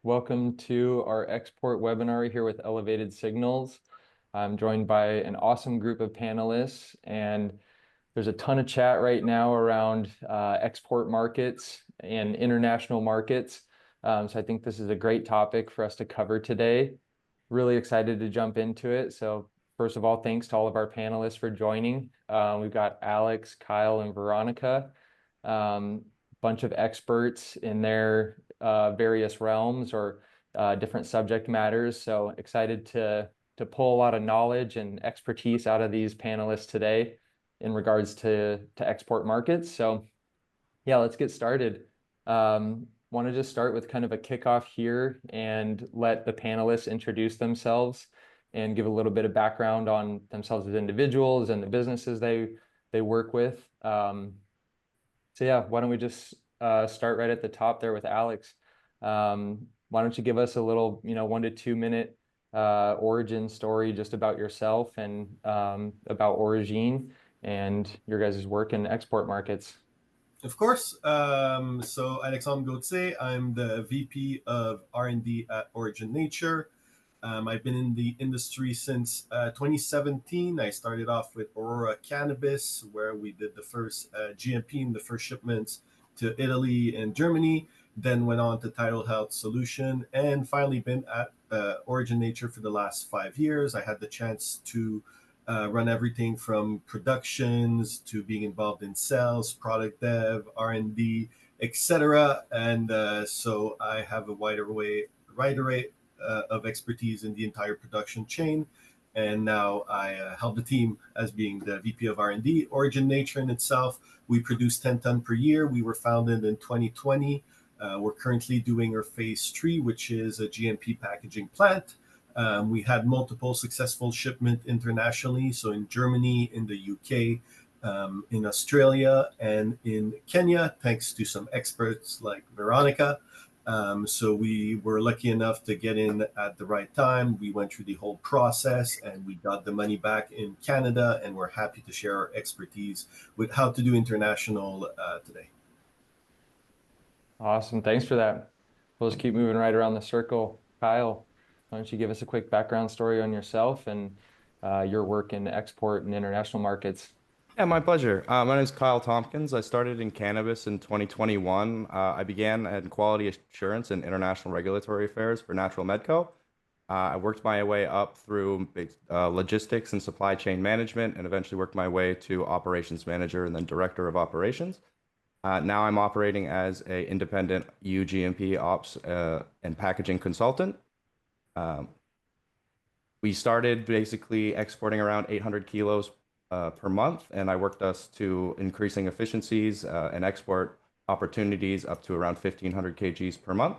Welcome to our export webinar here with Elevated Signals. I'm joined by an awesome group of panelists, and there's a ton of chat right now around export markets and international markets. So I think this is a great topic for us to cover today. Really excited to jump into it. So first of all, thanks to all of our panelists for joining. We've got Alex, Kyle, and Veronica. Bunch of experts in their various realms or different subject matters. So excited to pull a lot of knowledge and expertise out of these panelists today in regards to export markets. So yeah, let's get started. Want to just start with kind of a kickoff here and let the panelists introduce themselves and give a little bit of background on themselves as individuals and the businesses they work with. So yeah, why don't we just start right at the top there with Alex. Why don't you give us a little, 1 to 2 minute origin story just about yourself and about Origine and your guys' work in export markets. Of course. So Alexandre Gauthier, I'm the VP of R&D at Origin Nature. I've been in the industry since 2017. I started off with Aurora Cannabis, where we did the first GMP and the first shipments to Italy and Germany, then went on to Tidal Health Solution, and finally been at Origin Nature for the last 5 years. I had the chance to run everything from productions to being involved in sales, product dev, R&D, etc. And so I have a wide array of expertise in the entire production chain. And now I help the team as being the VP of R&D. Origin Nature in itself, we produce 10 ton per year. We were founded in 2020. We're currently doing our phase 3, which is a GMP packaging plant. We had multiple successful shipments internationally, so in Germany, in the UK, in Australia, and in Kenya, thanks to some experts like Veronica. So we were lucky enough to get in at the right time. We went through the whole process and we got the money back in Canada, and we're happy to share our expertise with how to do international today. Awesome. Thanks for that. We'll just keep moving right around the circle. Kyle, why don't you give us a quick background story on yourself and your work in export and international markets? Yeah, my pleasure. My name is Kyle Tompkins. I started in cannabis in 2021. I began in quality assurance and international regulatory affairs for Natural Medco. I worked my way up through logistics and supply chain management and eventually worked my way to operations manager and then director of operations. Now I'm operating as an independent UGMP ops and packaging consultant. We started basically exporting around 800 kilos per month, and I worked us to increasing efficiencies and export opportunities up to around 1,500 kgs per month,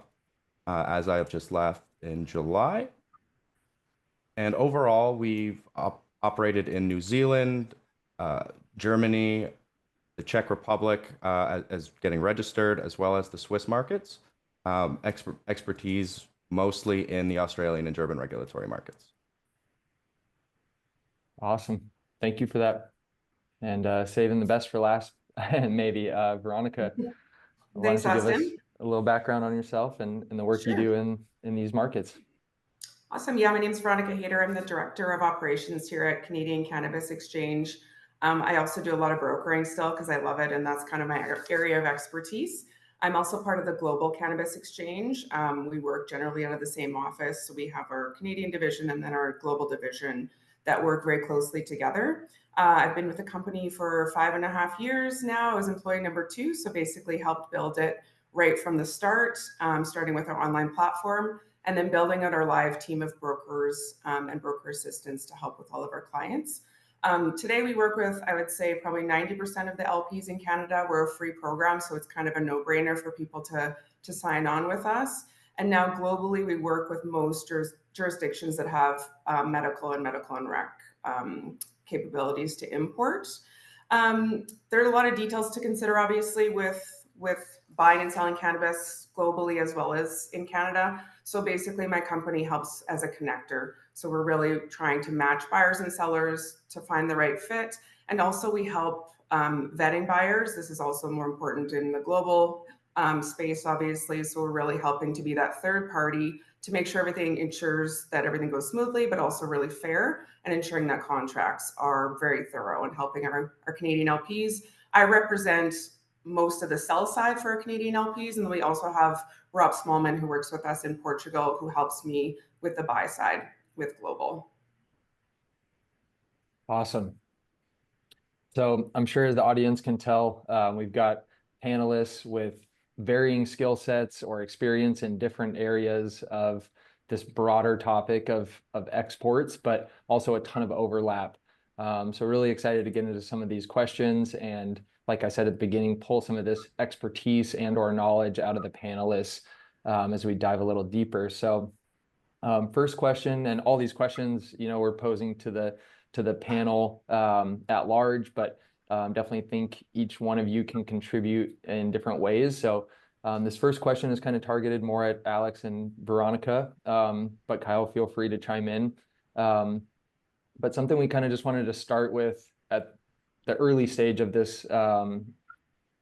as I have just left in July. And overall, we've operated in New Zealand, Germany, the Czech Republic as getting registered, as well as the Swiss markets. Expertise mostly in the Australian and German regulatory markets. Awesome. Thank you for that. And saving the best for last, maybe Veronica. Thanks, Why don't you give us Austin. a little background on yourself and the work you do in these markets? Awesome. Yeah, my name is Veronica Hayter. I'm the Director of Operations here at Canadian Cannabis Exchange. I also do a lot of brokering still because I love it, and that's kind of my area of expertise. I'm also part of the Global Cannabis Exchange. We work generally out of the same office. So we have our Canadian division and then our global division that work very closely together. I've been with the company for 5.5 years now. I was employee number 2, so basically helped build it right from the start, starting with our online platform and then building out our live team of brokers and broker assistants to help with all of our clients. Today we work with, I would say, probably 90% of the LPs in Canada. We're a free program, so it's kind of a no-brainer for people to sign on with us. And now globally, we work with most jurisdictions that have medical and rec capabilities to import. There are a lot of details to consider, obviously, with buying and selling cannabis globally as well as in Canada. So basically, my company helps as a connector. So we're really trying to match buyers and sellers to find the right fit. And also we help vetting buyers. This is also more important in the global space, obviously. So we're really helping to be that third party to make sure everything ensures that everything goes smoothly, but also really fair, and ensuring that contracts are very thorough and helping our Canadian LPs. I represent most of the sell side for our Canadian LPs, and then we also have Rob Smallman, who works with us in Portugal, who helps me with the buy side with Global. Awesome. So I'm sure as the audience can tell, we've got panelists with varying skill sets or experience in different areas of this broader topic of exports, but also a ton of overlap. So really excited to get into some of these questions, and like I said at the beginning, pull some of this expertise and or knowledge out of the panelists as we dive a little deeper. So first question, and all these questions, we're posing to the panel at large, but definitely think each one of you can contribute in different ways. So this first question is kind of targeted more at Alex and Veronica, but Kyle, feel free to chime in. But something we kind of just wanted to start with at the early stage of this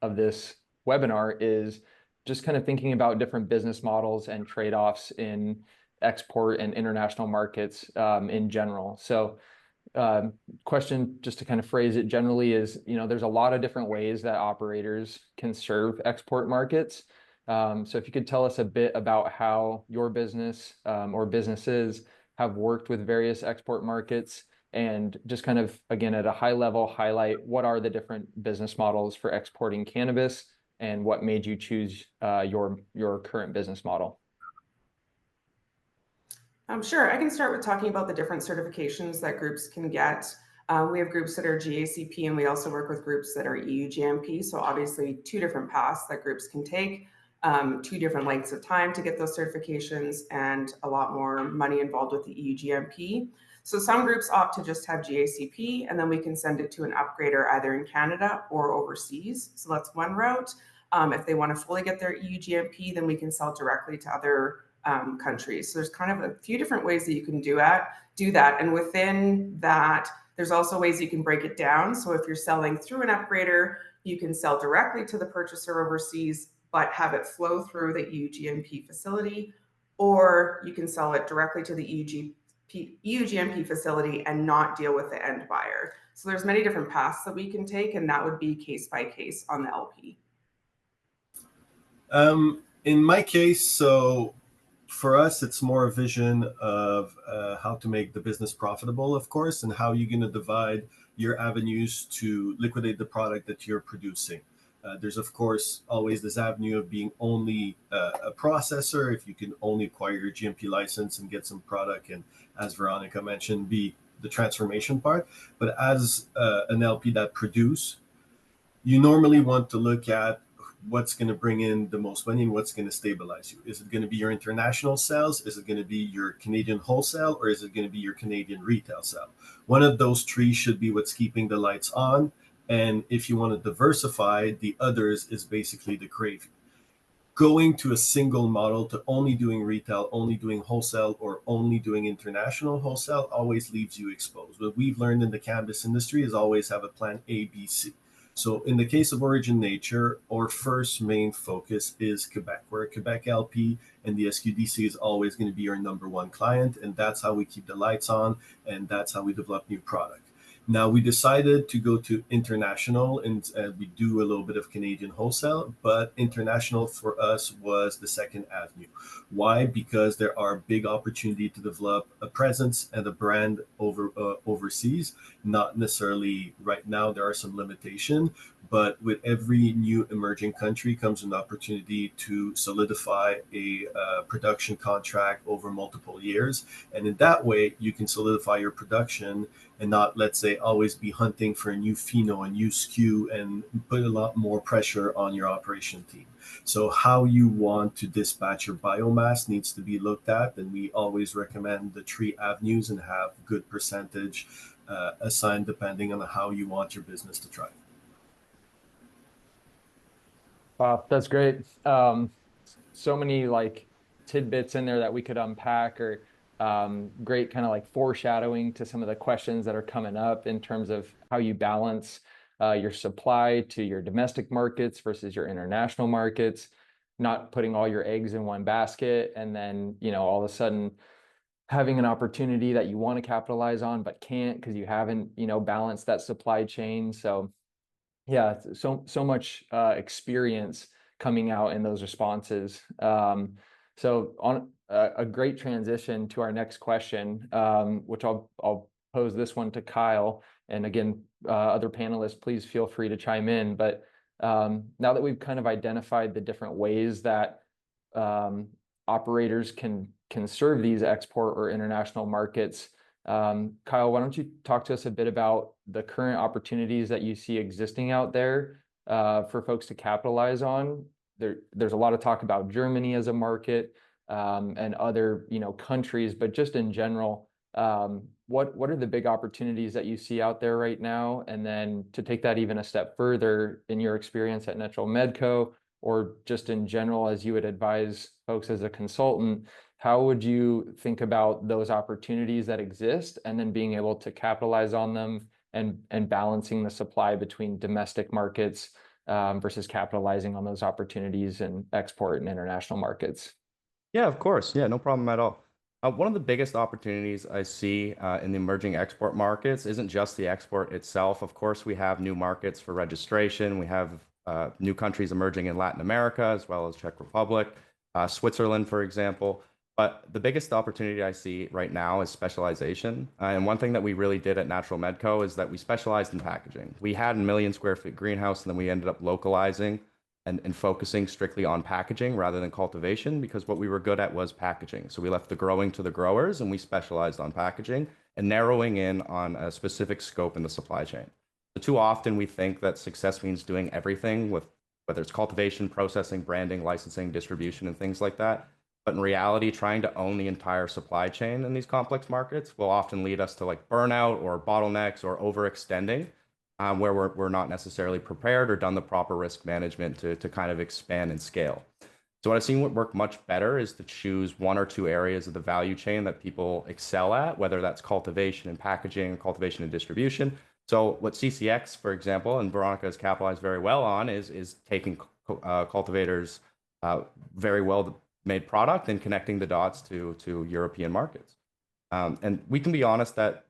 webinar is just kind of thinking about different business models and trade-offs in export and international markets in general. So question, just to kind of phrase it generally, is there's a lot of different ways that operators can serve export markets. So if you could tell us a bit about how your business or businesses have worked with various export markets, and just kind of, again, at a high level, highlight what are the different business models for exporting cannabis and what made you choose your current business model. Sure, I can start with talking about the different certifications that groups can get. We have groups that are GACP, and we also work with groups that are EU GMP. So obviously 2 different paths that groups can take, 2 different lengths of time to get those certifications, and a lot more money involved with the EU GMP. So some groups opt to just have GACP, and then we can send it to an upgrader either in Canada or overseas. So that's one route. If they want to fully get their EU GMP, then we can sell directly to other countries. So there's kind of a few different ways that you can do that. And within that, there's also ways you can break it down. So if you're selling through an upgrader, you can sell directly to the purchaser overseas, but have it flow through the EU GMP facility, or you can sell it directly to the EU GMP facility and not deal with the end buyer. So there's many different paths that we can take, and that would be case by case on the LP. In my case, so for us, it's more a vision of how to make the business profitable, of course, and how you're going to divide your avenues to liquidate the product that you're producing. There's, of course, always this avenue of being only a processor, if you can only acquire your GMP license and get some product, and as Veronica mentioned, be the transformation part. But as an LP that produce, you normally want to look at what's going to bring in the most money and what's going to stabilize you. Is it going to be your international sales? Is it going to be your Canadian wholesale? Or is it going to be your Canadian retail sale? One of those 3 should be what's keeping the lights on. And if you want to diversify, the others is basically the gravy. Going to a single model to only doing retail, only doing wholesale, or only doing international wholesale always leaves you exposed. What we've learned in the cannabis industry is always have a plan A, B, C. So in the case of Origin Nature, our first main focus is Quebec. We're a Quebec LP, and the SQDC is always going to be our #1 client, and that's how we keep the lights on, and that's how we develop new product. Now, we decided to go to international, and we do a little bit of Canadian wholesale, but international for us was the second avenue. Why? Because there are big opportunity to develop a presence and a brand overseas. Not necessarily right now, there are some limitations, but with every new emerging country comes an opportunity to solidify a production contract over multiple years. And in that way, you can solidify your production and not, let's say, always be hunting for a new pheno, a new SKU, and put a lot more pressure on your operation team. So how you want to dispatch your biomass needs to be looked at, and we always recommend the 3 avenues and have good percentage assigned depending on how you want your business to thrive. Wow, that's great. So many tidbits in there that we could unpack, or great kind of foreshadowing to some of the questions that are coming up in terms of how you balance your supply to your domestic markets versus your international markets. not putting all your eggs in one basket, and then, all of a sudden having an opportunity that you want to capitalize on but can't because you haven't, balanced that supply chain. So yeah, so much experience coming out in those responses. So on a great transition to our next question, which I'll pose this one to Kyle. And again, other panelists, please feel free to chime in. But now that we've kind of identified the different ways that operators can serve these export or international markets, Kyle, why don't you talk to us a bit about the current opportunities that you see existing out there for folks to capitalize on? There's a lot of talk about Germany as a market and other countries, but just in general, what are the big opportunities that you see out there right now? And then to take that even a step further, in your experience at Natural Medco, or just in general, as you would advise folks as a consultant, how would you think about those opportunities that exist and then being able to capitalize on them and balancing the supply between domestic markets versus capitalizing on those opportunities in export and international markets? Yeah, of course. Yeah, no problem at all. One of the biggest opportunities I see in the emerging export markets isn't just the export itself. Of course, we have new markets for registration. We have new countries emerging in Latin America, as well as Czech Republic, Switzerland, for example. But the biggest opportunity I see right now is specialization. And one thing that we really did at Natural Medco is that we specialized in packaging. We had a 1,000,000 square foot greenhouse, and then we ended up localizing and focusing strictly on packaging rather than cultivation, because what we were good at was packaging. So we left the growing to the growers, and we specialized on packaging and narrowing in on a specific scope in the supply chain. So too often we think that success means doing everything, with whether it's cultivation, processing, branding, licensing, distribution, and things like that. But in reality, trying to own the entire supply chain in these complex markets will often lead us to like burnout or bottlenecks or overextending, where we're not necessarily prepared or done the proper risk management to kind of expand and scale. So what I've seen would work much better is to choose one or two areas of the value chain that people excel at, whether that's cultivation and packaging, cultivation and distribution. So what CCX, for example, and Veronica has capitalized very well on is taking cultivators' very well made product and connecting the dots to European markets. And we can be honest that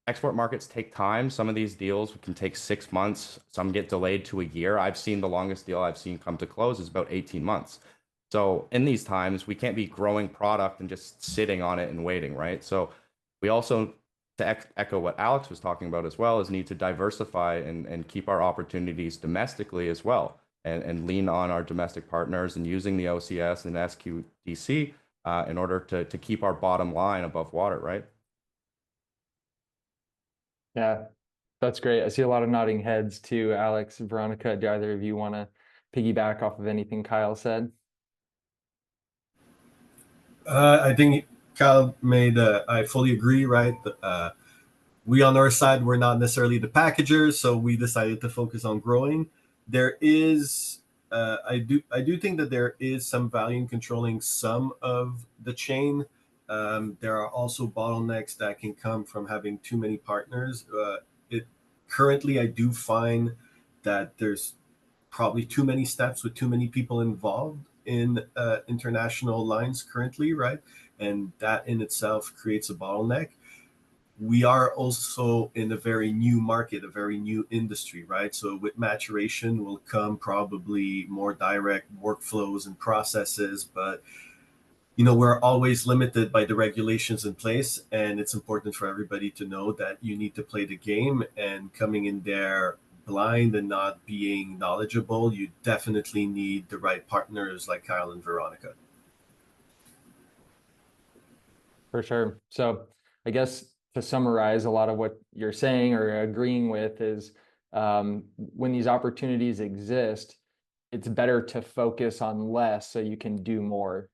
export markets take time. Some of these deals can take 6 months. Some get delayed to a year. I've seen the longest deal I've seen come to close is about 18 months. So in these times, we can't be growing product and just sitting on it and waiting, right? So we also, to echo what Alex was talking about as well, is need to diversify and keep our opportunities domestically as well, and lean on our domestic partners and using the OCS and SQDC in order to keep our bottom line above water, right? Yeah, that's great. I see a lot of nodding heads too. Alex, Veronica, do either of you want to piggyback off of anything Kyle said? I think Kyle made, I fully agree, right? We on our side, we're not necessarily the packagers, so we decided to focus on growing. There is, I do think that there is some value in controlling some of the chain. There are also bottlenecks that can come from having too many partners. Currently, I do find that there's probably too many steps with too many people involved in international lines currently, right? And that in itself creates a bottleneck. We are also in a very new market, a very new industry, right? So with maturation will come probably more direct workflows and processes, but we're always limited by the regulations in place, and it's important for everybody to know that you need to play the game, and coming in there blind and not being knowledgeable, you definitely need the right partners like Kyle and Veronica. For sure. So I guess to summarize a lot of what you're saying or agreeing with is when these opportunities exist, it's better to focus on less so you can do more.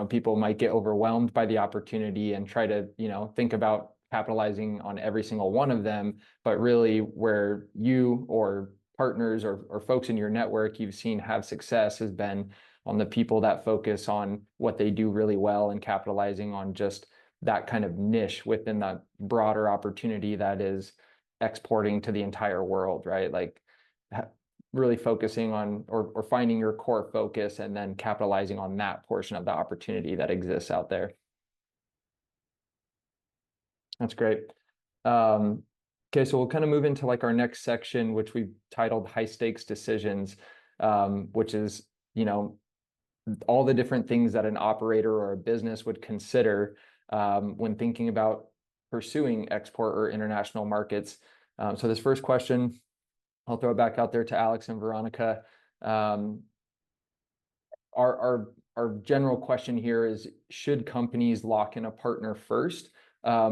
People might get overwhelmed by the opportunity and try to, think about capitalizing on every single one of them, but really where you or partners or folks in your network you've seen have success has been on the people that focus on what they do really well and capitalizing on just that kind of niche within that broader opportunity that is exporting to the entire world, right? Like really focusing on or finding your core focus and then capitalizing on that portion of the opportunity that exists out there. That's great. Okay, so we'll kind of move into like our next section, which we've titled high stakes decisions, which is, you know, all the different things that an operator or a business would consider when thinking about pursuing export or international markets. So this first question, I'll throw it back out there to Alex and Veronica. Our general question here is, should companies lock in a partner first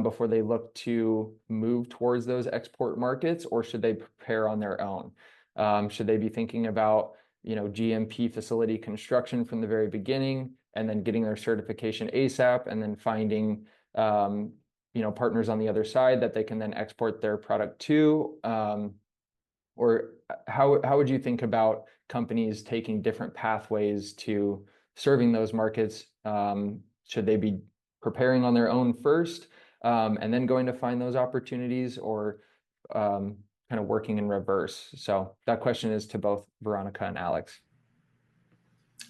before they look to move towards those export markets, or should they prepare on their own? Should they be thinking about, you know, GMP facility construction from the very beginning and then getting their certification ASAP and then finding, you know, partners on the other side that they can then export their product to? Or how would you think about companies taking different pathways to serving those markets? Should they be preparing on their own first and then going to find those opportunities, or kind of working in reverse? So that question is to both Veronica and Alex.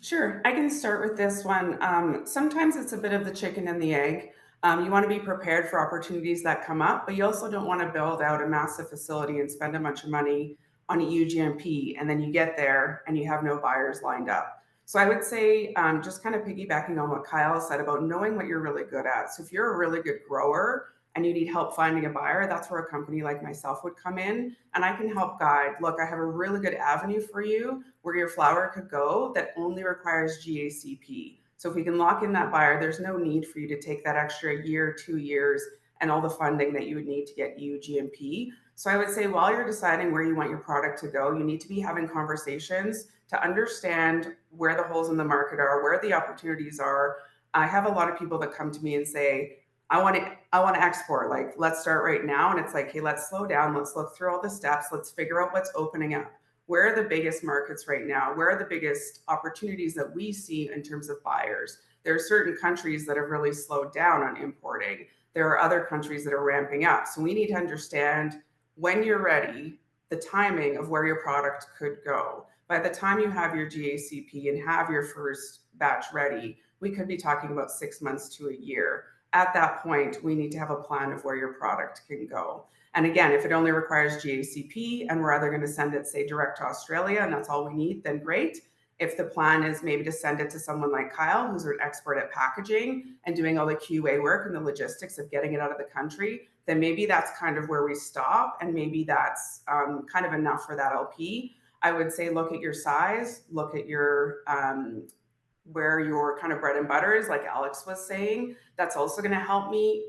Sure, I can start with this one. Sometimes it's a bit of the chicken and the egg. You want to be prepared for opportunities that come up, but you also don't want to build out a massive facility and spend a bunch of money on EU GMP, and then you get there and you have no buyers lined up. So I would say, just kind of piggybacking on what Kyle said about knowing what you're really good at. So if you're a really good grower and you need help finding a buyer, that's where a company like myself would come in, and I can help guide. Look, I have a really good avenue for you where your flower could go that only requires GACP. So if we can lock in that buyer, there's no need for you to take that extra year, 2 years, and all the funding that you would need to get EU GMP. So I would say while you're deciding where you want your product to go, you need to be having conversations to understand where the holes in the market are, where the opportunities are. I have a lot of people that come to me and say, I want to export, like, let's start right now. And it's like, hey, let's slow down. Let's look through all the steps. Let's figure out what's opening up. Where are the biggest markets right now? Where are the biggest opportunities that we see in terms of buyers? There are certain countries that have really slowed down on importing. There are other countries that are ramping up. So we need to understand, when you're ready, the timing of where your product could go. By the time you have your GACP and have your first batch ready, we could be talking about 6 months to a year. At that point, we need to have a plan of where your product can go. And again, if it only requires GACP and we're either going to send it, say, direct to Australia, and that's all we need, then great. If the plan is maybe to send it to someone like Kyle, who's an expert at packaging and doing all the QA work and the logistics of getting it out of the country, then maybe that's kind of where we stop, and maybe that's kind of enough for that LP. I would say look at your size, look at your where your kind of bread and butter is, like Alex was saying. That's also going to help me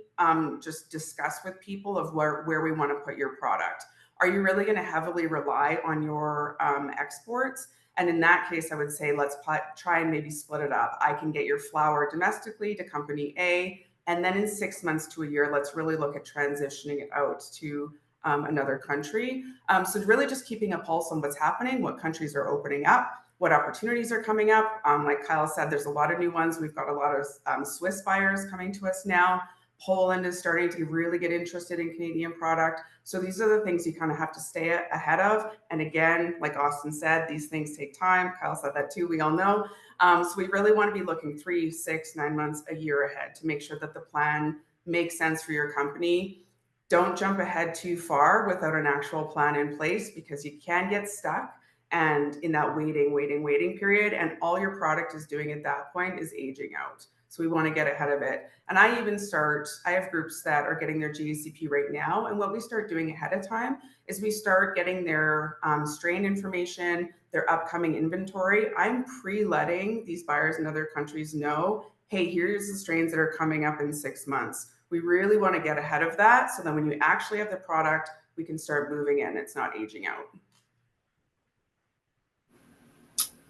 just discuss with people of where we want to put your product. Are you really going to heavily rely on your exports? And in that case, I would say let's try and maybe split it up. I can get your flower domestically to company A, and then in 6 months to a year, let's really look at transitioning it out to another country. So really just keeping a pulse on what's happening, what countries are opening up, what opportunities are coming up. Like Kyle said, there's a lot of new ones. We've got a lot of Swiss buyers coming to us now. Poland is starting to really get interested in Canadian product. So these are the things you kind of have to stay ahead of. And again, like Austin said, these things take time. Kyle said that too, we all know. So we really want to be looking 3, 6, 9 months, a year ahead to make sure that the plan makes sense for your company. Don't jump ahead too far without an actual plan in place, because you can get stuck and in that waiting period, and all your product is doing at that point is aging out. So we want to get ahead of it. And I have groups that are getting their GACP right now. And what we start doing ahead of time is we start getting their strain information, their upcoming inventory. I'm pre-letting these buyers in other countries know, hey, here's the strains that are coming up in 6 months. We really want to get ahead of that, so then when you actually have the product, we can start moving in. It's not aging out.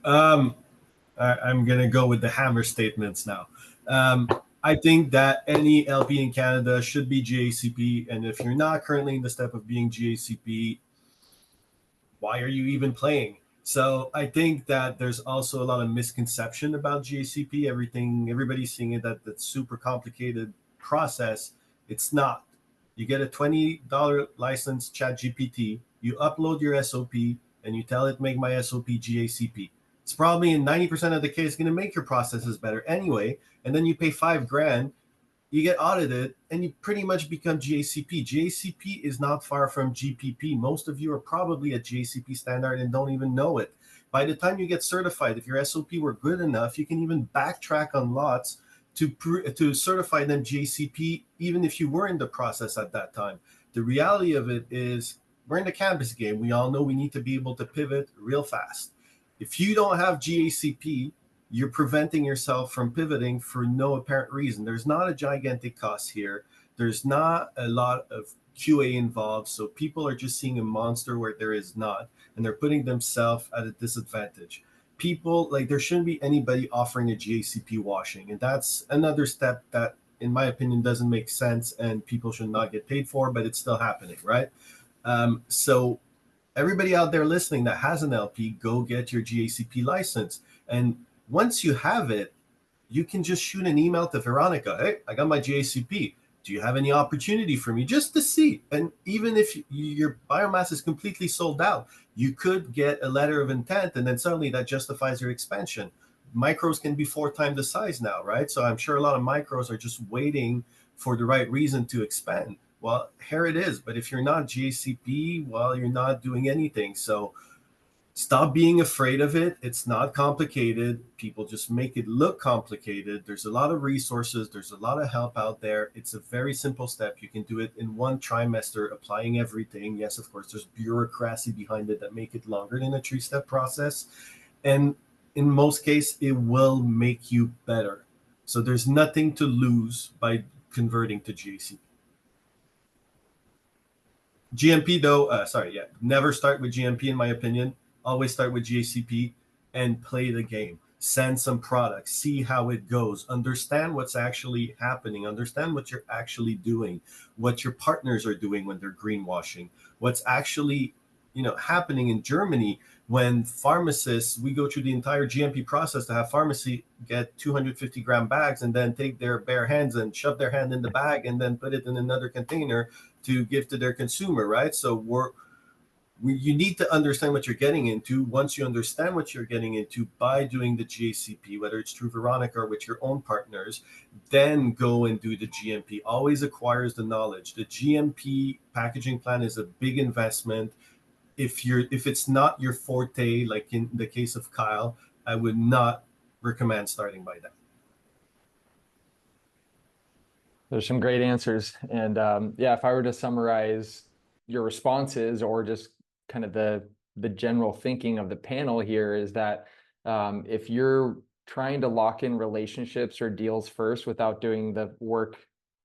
I'm going to go with the hammer statements now. I think that any LP in Canada should be GACP. And if you're not currently in the step of being GACP, why are you even playing? So I think that there's also a lot of misconception about GACP. Everybody's seeing it that's super complicated process. It's not. You get a $20 license, ChatGPT. You upload your SOP. and you tell it, make my SOP GACP. It's probably in 90% of the case going to make your processes better anyway. And then you pay $5,000, you get audited, and you pretty much become GACP. GACP is not far from GPP. Most of you are probably at GACP standard and don't even know it. By the time you get certified, if your SOP were good enough, you can even backtrack on lots to certify them GACP, even if you were in the process at that time. The reality of it is we're in the cannabis game. We all know we need to be able to pivot real fast. If you don't have GACP, you're preventing yourself from pivoting for no apparent reason. There's not a gigantic cost here. There's not a lot of QA involved. So people are just seeing a monster where there is not, and they're putting themselves at a disadvantage. People, like, there shouldn't be anybody offering a GACP washing. And that's another step that, in my opinion, doesn't make sense and people should not get paid for, but it's still happening, right? So everybody out there listening that has an LP, go get your GACP license. And once you have it, you can just shoot an email to Veronica. Hey, I got my GACP. Do you have any opportunity for me, just to see? And even if your biomass is completely sold out, you could get a letter of intent, and then suddenly that justifies your expansion. Micros can be 4 times the size now, right? So I'm sure a lot of micros are just waiting for the right reason to expand. Well, here it is. But if you're not GACP, well, you're not doing anything. So stop being afraid of it. It's not complicated. People just make it look complicated. There's a lot of resources. There's a lot of help out there. It's a very simple step. You can do it in 1 trimester, applying everything. Yes, of course, there's bureaucracy behind it that make it longer than a 3-step process. And in most cases, it will make you better. So there's nothing to lose by converting to GACP. GMP though, never start with GMP in my opinion. Always start with GACP and play the game. Send some products, see how it goes, understand what's actually happening, understand what you're actually doing, what your partners are doing when they're greenwashing, what's actually happening in Germany when pharmacists, we go through the entire GMP process to have pharmacy get 250-gram bags and then take their bare hands and shove their hand in the bag and then put it in another container to give to their consumer, right? So you need to understand what you're getting into. Once you understand what you're getting into by doing the GACP, whether it's through Veronica or with your own partners, then go and do the GMP. Always acquires the knowledge. The GMP packaging plan is a big investment. If it's not your forte, like in the case of Kyle, I would not recommend starting by that. There's some great answers. And yeah, if I were to summarize your responses or just kind of the general thinking of the panel here is that if you're trying to lock in relationships or deals first without doing the work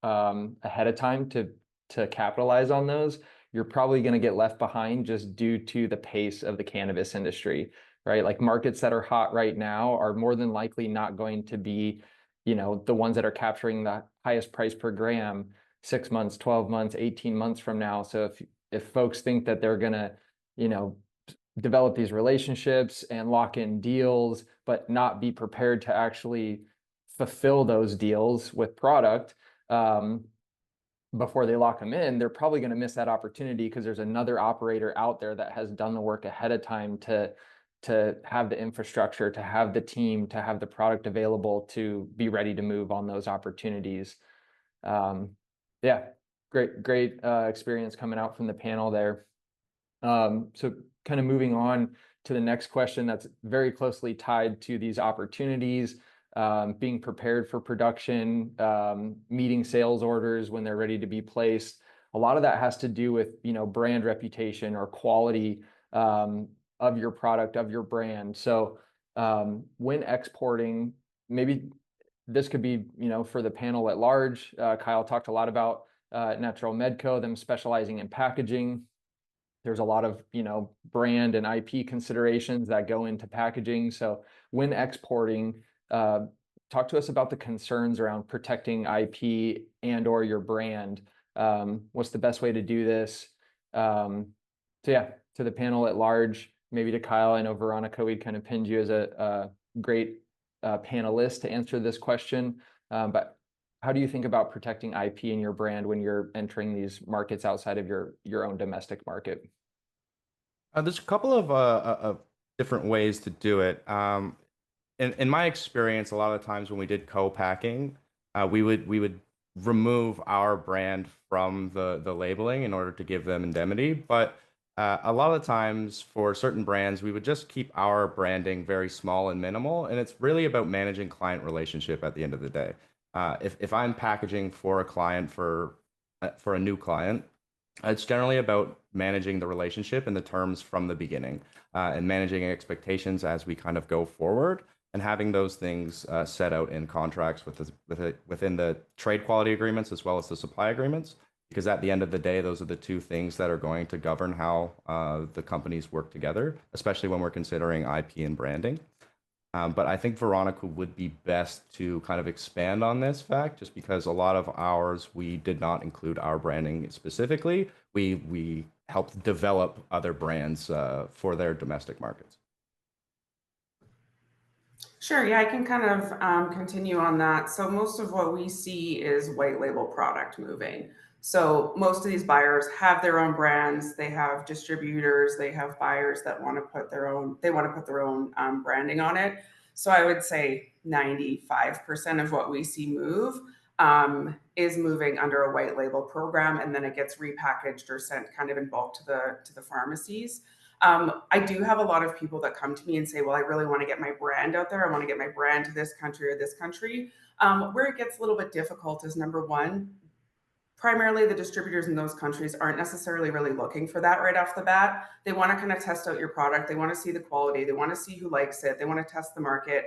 ahead of time to capitalize on those, you're probably going to get left behind just due to the pace of the cannabis industry, right? Like markets that are hot right now are more than likely not going to be, the ones that are capturing the highest price per gram 6 months, 12 months, 18 months from now. So if folks think that they're going to, develop these relationships and lock in deals, but not be prepared to actually fulfill those deals with product, before they lock them in, they're probably going to miss that opportunity because there's another operator out there that has done the work ahead of time to have the infrastructure, to have the team, to have the product available to be ready to move on those opportunities. Yeah, great experience coming out from the panel there. So kind of moving on to the next question that's very closely tied to these opportunities. Being prepared for production, meeting sales orders when they're ready to be placed. A lot of that has to do with, brand reputation or quality of your product, of your brand. So when exporting, maybe this could be, for the panel at large. Kyle talked a lot about Natural Medco, them specializing in packaging. There's a lot of, brand and IP considerations that go into packaging. So when exporting, talk to us about the concerns around protecting IP and or your brand. What's the best way to do this? So yeah, to the panel at large, maybe to Kyle. I know Veronica, we kind of pinned you as a great panelist to answer this question. But how do you think about protecting IP and your brand when you're entering these markets outside of your own domestic market? There's a couple of different ways to do it. In my experience, a lot of times when we did co-packing, we would remove our brand from the labeling in order to give them indemnity. But a lot of the times for certain brands, we would just keep our branding very small and minimal, and it's really about managing client relationship at the end of the day. If I'm packaging for a client for a new client, it's generally about managing the relationship and the terms from the beginning, and managing expectations as we kind of go forward, and having those things set out in contracts within the trade quality agreements as well as the supply agreements. Because at the end of the day, those are the two things that are going to govern how the companies work together, especially when we're considering IP and branding. But I think Veronica would be best to kind of expand on this fact, just because a lot of ours, we did not include our branding specifically. We helped develop other brands for their domestic markets. Sure, yeah, I can kind of continue on that. So most of what we see is white label product moving. So most of these buyers have their own brands, they have distributors, they have buyers that want to put their own, branding on it. So I would say 95% of what we see move is moving under a white label program, and then it gets repackaged or sent kind of in bulk to the pharmacies. I do have a lot of people that come to me and say, well, I really want to get my brand out there. I want to get my brand to this country or this country. Where it gets a little bit difficult is number one, primarily the distributors in those countries aren't necessarily really looking for that right off the bat. They want to kind of test out your product. They want to see the quality. They want to see who likes it. They want to test the market.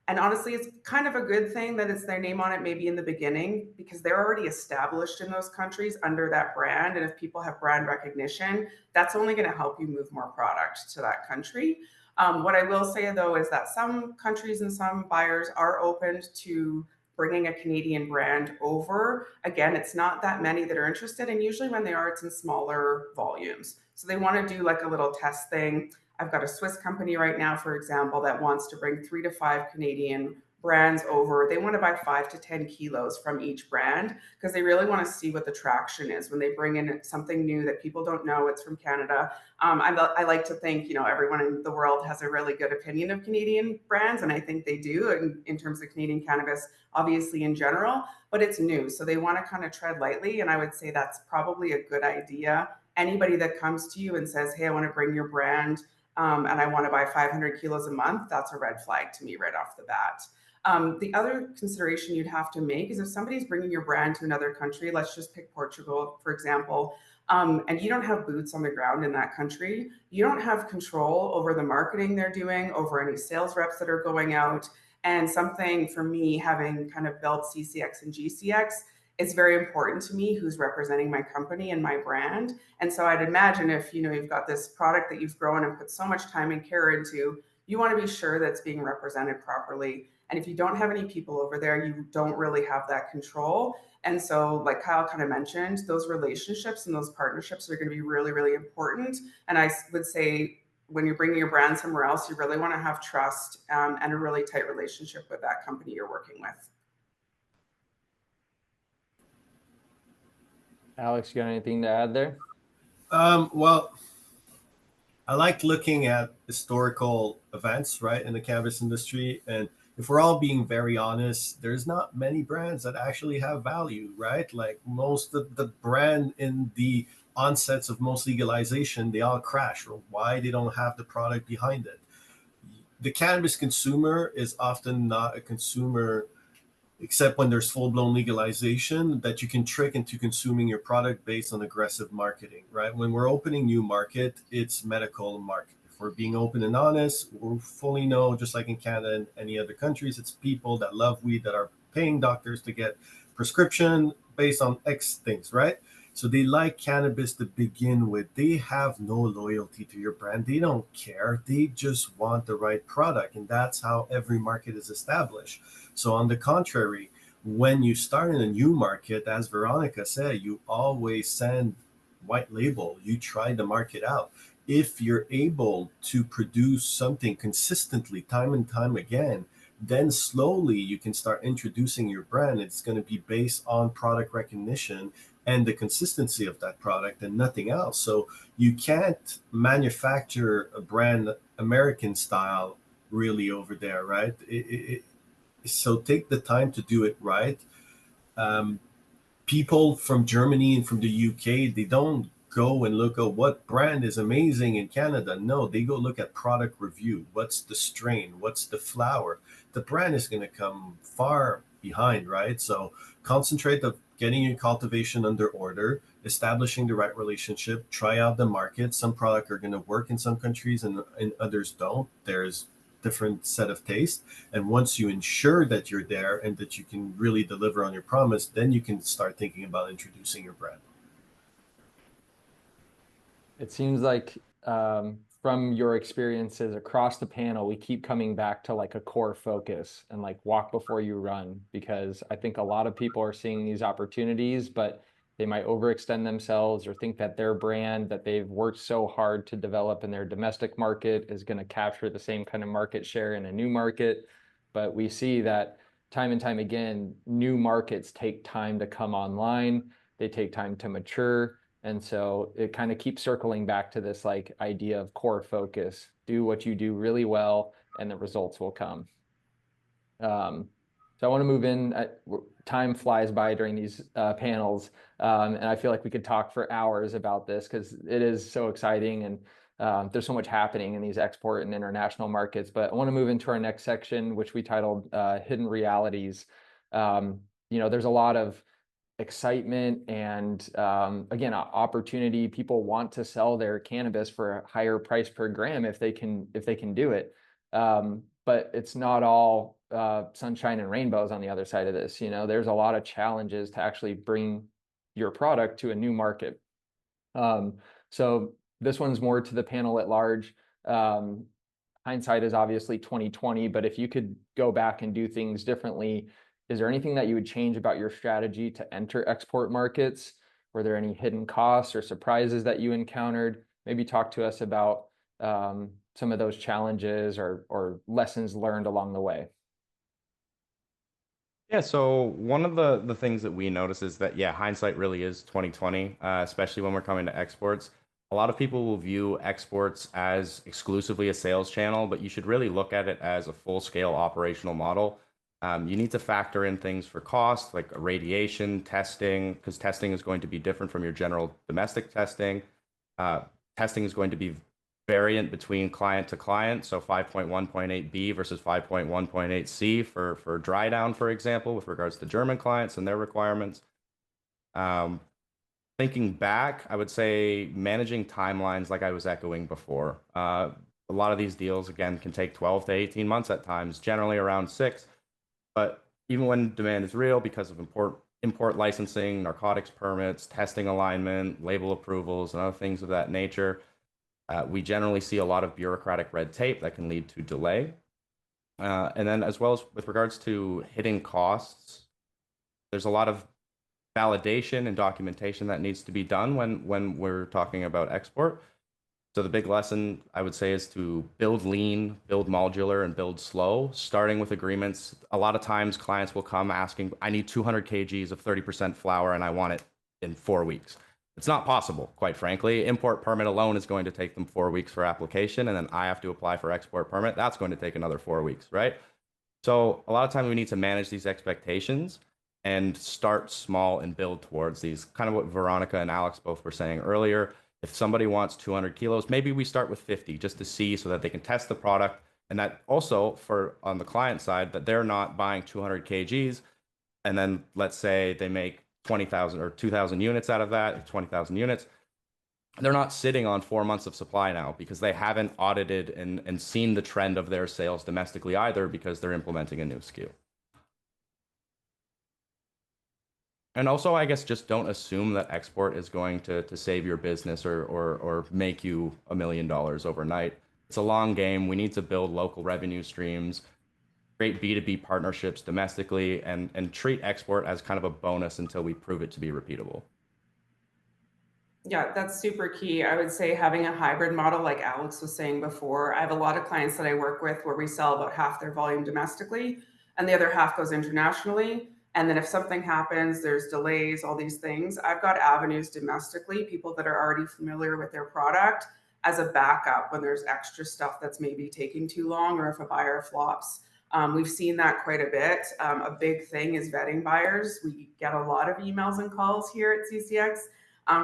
And honestly, it's kind of a good thing that it's their name on it maybe in the beginning, because they're already established in those countries under that brand. And if people have brand recognition, that's only going to help you move more product to that country. What I will say though is that some countries and some buyers are open to bringing a Canadian brand over. Again, it's not that many that are interested, and usually when they are, it's in smaller volumes. So they want to do like a little test thing. I've got a Swiss company right now, for example, that wants to bring 3 to 5 Canadian brands over. They want to buy 5 to 10 kilos from each brand because they really want to see what the traction is when they bring in something new that people don't know it's from Canada. I like to think, everyone in the world has a really good opinion of Canadian brands, and I think they do in terms of Canadian cannabis, obviously in general, but it's new. So they want to kind of tread lightly. And I would say that's probably a good idea. Anybody that comes to you and says, hey, I want to bring your brand and I want to buy 500 kilos a month, that's a red flag to me right off the bat. The other consideration you'd have to make is if somebody's bringing your brand to another country, let's just pick Portugal, for example, and you don't have boots on the ground in that country, you don't have control over the marketing they're doing, over any sales reps that are going out. And something for me, having kind of built CCX and GCX, it's very important to me who's representing my company and my brand. And so I'd imagine if you've got this product that you've grown and put so much time and care into, you want to be sure that it's being represented properly. And if you don't have any people over there, you don't really have that control. And so, like Kyle kind of mentioned, those relationships and those partnerships are going to be really, really important. And I would say when you're bringing your brand somewhere else, you really want to have trust and a really tight relationship with that company you're working with. Alex, you got anything to add there? Well, I like looking at historical events, right, in the cannabis industry. And if we're all being very honest, there's not many brands that actually have value, right? Like most of the brand in the onsets of most legalization, they all crash. Or why they don't have the product behind it. The cannabis consumer is often not a consumer except when there's full-blown legalization that you can trick into consuming your product based on aggressive marketing, right? When we're opening new market, it's medical market. If we're being open and honest, we fully know, just like in Canada and any other countries, it's people that love weed that are paying doctors to get prescription based on X things, right? So they like cannabis to begin with. They have no loyalty to your brand. They don't care. They just want the right product. And that's how every market is established. So on the contrary, when you start in a new market, as Veronica said, you always send white label. You try the market out. If you're able to produce something consistently time and time again, then slowly you can start introducing your brand. It's going to be based on product recognition and the consistency of that product and nothing else. So you can't manufacture a brand American style really over there, right? So take the time to do it right. Um, People from Germany and from the UK, they don't go and look at what brand is amazing in Canada. No, they go look at product review. What's the strain? What's the flower? The brand is going to come far behind, right? So concentrate of getting your cultivation under order, establishing the right relationship, try out the market. Some product are going to work in some countries and others don't. There's different set of taste, and once you ensure that you're there and that you can really deliver on your promise, then you can start thinking about introducing your brand. It seems like from your experiences across the panel, we keep coming back to like a core focus and like walk before you run, because I think a lot of people are seeing these opportunities, but they might overextend themselves or think that their brand that they've worked so hard to develop in their domestic market is going to capture the same kind of market share in a new market. But we see that time and time again, new markets take time to come online, they take time to mature. And so it kind of keeps circling back to this like idea of core focus. Do what you do really well, and the results will come. So I want to move in. Time flies by during these panels, and I feel like we could talk for hours about this because it is so exciting, and there's so much happening in these export and international markets. But I want to move into our next section, which we titled Hidden Realities. There's a lot of excitement and again, opportunity. People want to sell their cannabis for a higher price per gram if they can do it. But it's not all sunshine and rainbows on the other side of this. There's a lot of challenges to actually bring your product to a new market. So this one's more to the panel at large. Hindsight is obviously 2020, but if you could go back and do things differently, is there anything that you would change about your strategy to enter export markets? Were there any hidden costs or surprises that you encountered? Maybe talk to us about some of those challenges or lessons learned along the way. Yeah, so one of the things that we notice is that, yeah, hindsight really is 2020, especially when we're coming to exports. A lot of people will view exports as exclusively a sales channel, but you should really look at it as a full-scale operational model. You need to factor in things for cost, like radiation testing, because testing is going to be different from your general domestic testing. Testing is going to be variant between client to client, so 5.1.8B versus 5.1.8C for dry down, for example, with regards to German clients and their requirements. Thinking back, I would say managing timelines, like I was echoing before. A lot of these deals, again, can take 12 to 18 months at times, generally around 6. But even when demand is real, because of import licensing, narcotics permits, testing alignment, label approvals, and other things of that nature, we generally see a lot of bureaucratic red tape that can lead to delay. And then as well as with regards to hitting costs, there's a lot of validation and documentation that needs to be done when we're talking about export. So the big lesson I would say is to build lean, build modular, and build slow, starting with agreements. A lot of times clients will come asking, I need 200 kgs of 30% flower and I want it in 4 weeks. It's not possible, quite frankly. Import permit alone is going to take them 4 weeks for application, and then I have to apply for export permit. That's going to take another 4 weeks, right? So a lot of time we need to manage these expectations and start small and build towards these, kind of what Veronica and Alex both were saying earlier. If somebody wants 200 kilos, maybe we start with 50 just to see so that they can test the product. And that also for on the client side, that they're not buying 200 kgs. And then let's say they make 20,000 or 2,000 units out of that, 20,000 units. They're not sitting on 4 months of supply now because they haven't audited and seen the trend of their sales domestically either, because they're implementing a new SKU. And also, I guess, just don't assume that export is going to save your business or make you $1 million overnight. It's a long game. We need to build local revenue streams, create B2B partnerships domestically, and treat export as kind of a bonus until we prove it to be repeatable. Yeah, that's super key. I would say having a hybrid model, like Alex was saying before. I have a lot of clients that I work with where we sell about half their volume domestically and the other half goes internationally. And then if something happens, there's delays, all these things, I've got avenues domestically, people that are already familiar with their product as a backup when there's extra stuff that's maybe taking too long, or if a buyer flops. We've seen that quite a bit. A big thing is vetting buyers. We get a lot of emails and calls here at CCX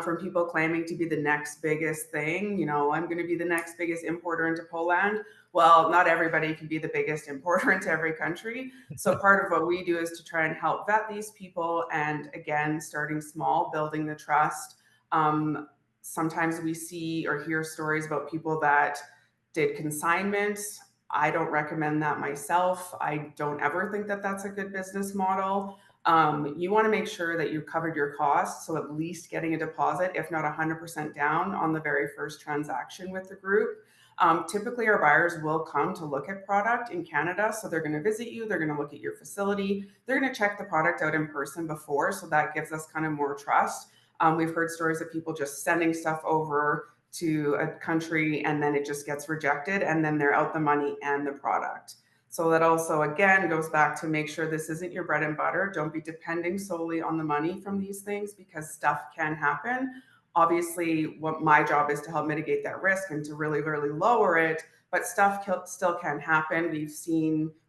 from people claiming to be the next biggest thing. I'm going to be the next biggest importer into Poland. Well, not everybody can be the biggest importer into every country. So part of what we do is to try and help vet these people. And again, starting small, building the trust. Sometimes we see or hear stories about people that did consignment. I don't recommend that myself. I don't ever think that that's a good business model. You want to make sure that you've covered your costs. So at least getting a deposit, if not 100% down on the very first transaction with the group. Typically, our buyers will come to look at product in Canada. So they're going to visit you. They're going to look at your facility. They're going to check the product out in person before. So that gives us kind of more trust. We've heard stories of people just sending stuff over to a country and then it just gets rejected and then they're out the money and the product. So that also, again, goes back to make sure this isn't your bread and butter. Don't be depending solely on the money from these things because stuff can happen. Obviously, what my job is to help mitigate that risk and to really, really lower it, but stuff still can happen.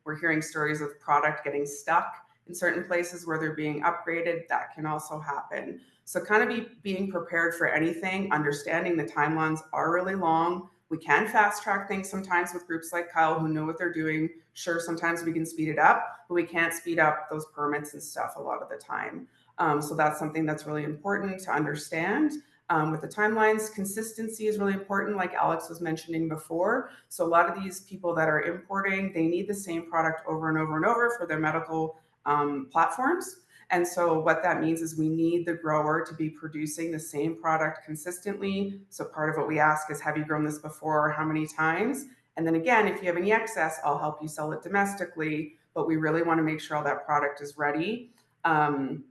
We're hearing stories of product getting stuck in certain places where they're being upgraded. That can also happen. So kind of being prepared for anything, understanding the timelines are really long. We can fast track things sometimes with groups like Kyle who know what they're doing. Sure, sometimes we can speed it up, but we can't speed up those permits and stuff a lot of the time. So that's something that's really important to understand. With the timelines, consistency is really important, like Alex was mentioning before. So a lot of these people that are importing, they need the same product over and over and over for their medical platforms. And so what that means is we need the grower to be producing the same product consistently. So part of what we ask is, have you grown this before? How many times? And then again, if you have any excess, I'll help you sell it domestically. But we really want to make sure all that product is ready. Having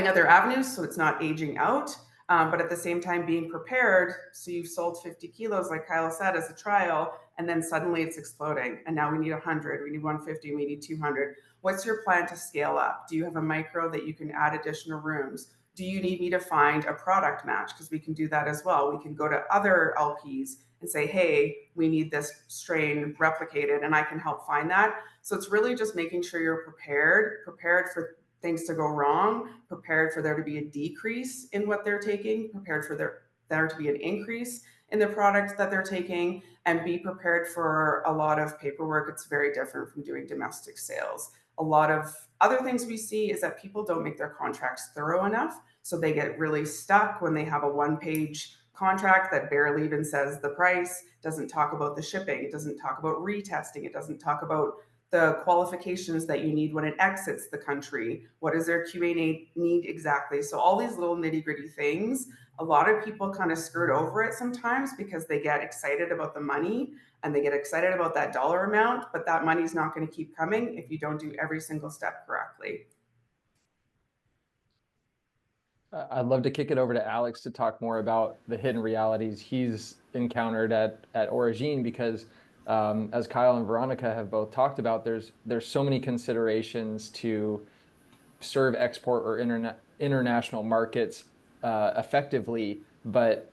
other avenues so it's not aging out. But at the same time, being prepared. So you've sold 50 kilos, like Kyle said, as a trial, and then suddenly it's exploding. And now we need 100, we need 150, we need 200. What's your plan to scale up? Do you have a micro that you can add additional rooms? Do you need me to find a product match? Because we can do that as well. We can go to other LPs and say, hey, we need this strain replicated, and I can help find that. So it's really just making sure you're prepared for things to go wrong, prepared for there to be a decrease in what they're taking, prepared for there to be an increase in the product that they're taking, and be prepared for a lot of paperwork. It's very different from doing domestic sales. A lot of other things we see is that people don't make their contracts thorough enough. So they get really stuck when they have a one-page contract that barely even says the price, doesn't talk about the shipping, it doesn't talk about retesting, it doesn't talk about the qualifications that you need when it exits the country. What does their QA need exactly? So all these little nitty-gritty things, a lot of people kind of skirt over it sometimes because they get excited about the money and they get excited about that dollar amount, but that money's not going to keep coming if you don't do every single step correctly. I'd love to kick it over to Alex to talk more about the hidden realities he's encountered at Origine, because as Kyle and Veronica have both talked about, there's so many considerations to serve export or international markets effectively. But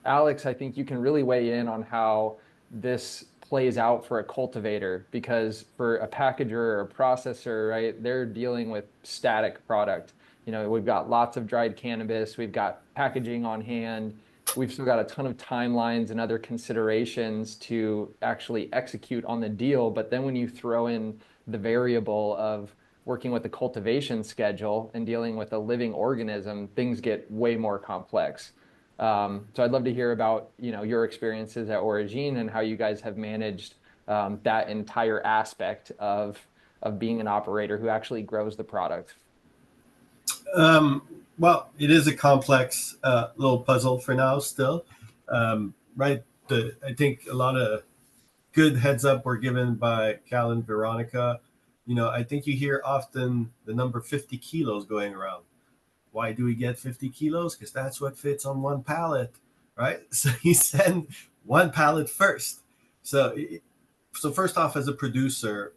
Alex, I think you can really weigh in on how this plays out for a cultivator, because for a packager or a processor, right, they're dealing with static product. We've got lots of dried cannabis, we've got packaging on hand, we've still got a ton of timelines and other considerations to actually execute on the deal. But then when you throw in the variable of working with the cultivation schedule and dealing with a living organism, things get way more complex. So I'd love to hear about, your experiences at Origine and how you guys have managed that entire aspect of being an operator who actually grows the product. Well, it is a complex little puzzle for now still, right? I think a lot of good heads up were given by Cal and Veronica. I think you hear often the number 50 kilos going around. Why do we get 50 kilos? Because that's what fits on one pallet, right? So you send one pallet first. So first off, as a producer,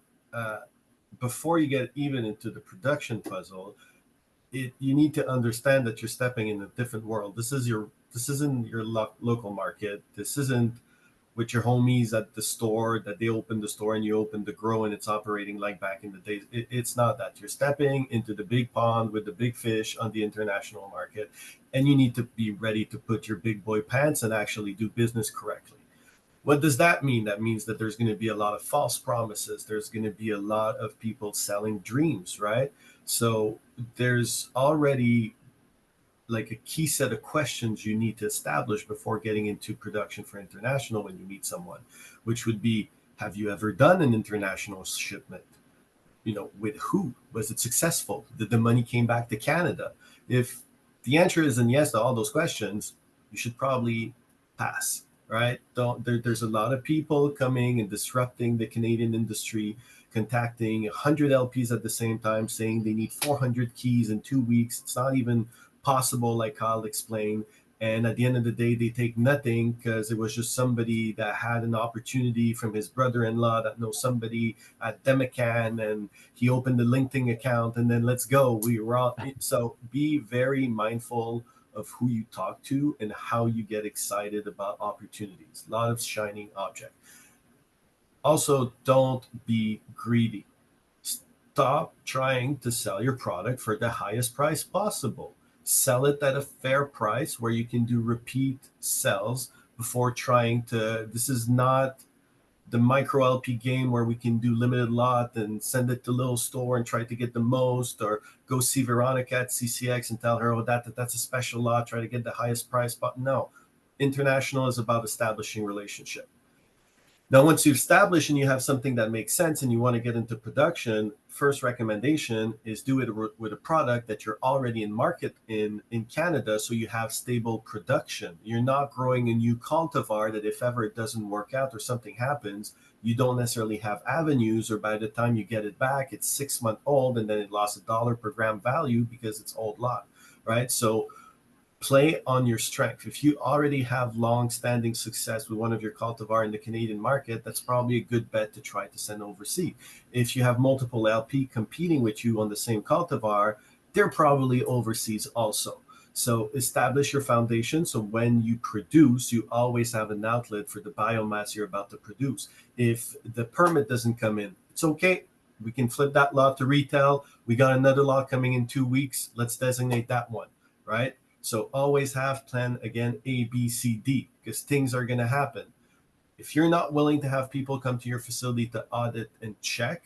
before you get even into the production puzzle, you need to understand that you're stepping in a different world. This isn't your local market. This isn't with your homies at the store that they open the store and you open the grow and it's operating like back in the days. It's not that. You're stepping into the big pond with the big fish on the international market, and you need to be ready to put your big boy pants and actually do business correctly. What does that mean? That means that there's going to be a lot of false promises. There's going to be a lot of people selling dreams, right? So there's already like a key set of questions you need to establish before getting into production for international when you meet someone, which would be, have you ever done an international shipment? With who? Was it successful? Did the money came back to Canada? If the answer is yes to all those questions, you should probably pass, right? There's a lot of people coming and disrupting the Canadian industry, contacting 100 LPs at the same time, saying they need 400 keys in 2 weeks. It's not even possible, like Kyle explained. And at the end of the day, they take nothing because it was just somebody that had an opportunity from his brother-in-law that knows somebody at Demacan, and he opened the LinkedIn account, and then let's go. We were all so be very mindful of who you talk to and how you get excited about opportunities. A lot of shining object. Also, don't be greedy. Stop trying to sell your product for the highest price possible. Sell it at a fair price where you can do repeat sales before trying to. This is not the micro LP game where we can do limited lot and send it to little store and try to get the most, or go see Veronica at CCX and tell her, oh, that's a special lot, try to get the highest price. But no, international is about establishing relationship. Now, once you establish and you have something that makes sense and you want to get into production, first recommendation is do it with a product that you're already in market in Canada, so you have stable production. You're not growing a new cultivar that if ever it doesn't work out or something happens, you don't necessarily have avenues, or by the time you get it back, it's 6 months old and then it lost $1 per gram value because it's old lot, right? So play on your strength. If you already have long-standing success with one of your cultivar in the Canadian market, that's probably a good bet to try to send overseas. If you have multiple LP competing with you on the same cultivar, they're probably overseas also. So establish your foundation, so when you produce, you always have an outlet for the biomass you're about to produce. If the permit doesn't come in, it's okay. We can flip that lot to retail. We got another lot coming in 2 weeks. Let's designate that one, right? So always have plan, again, A, B, C, D, because things are going to happen. If you're not willing to have people come to your facility to audit and check,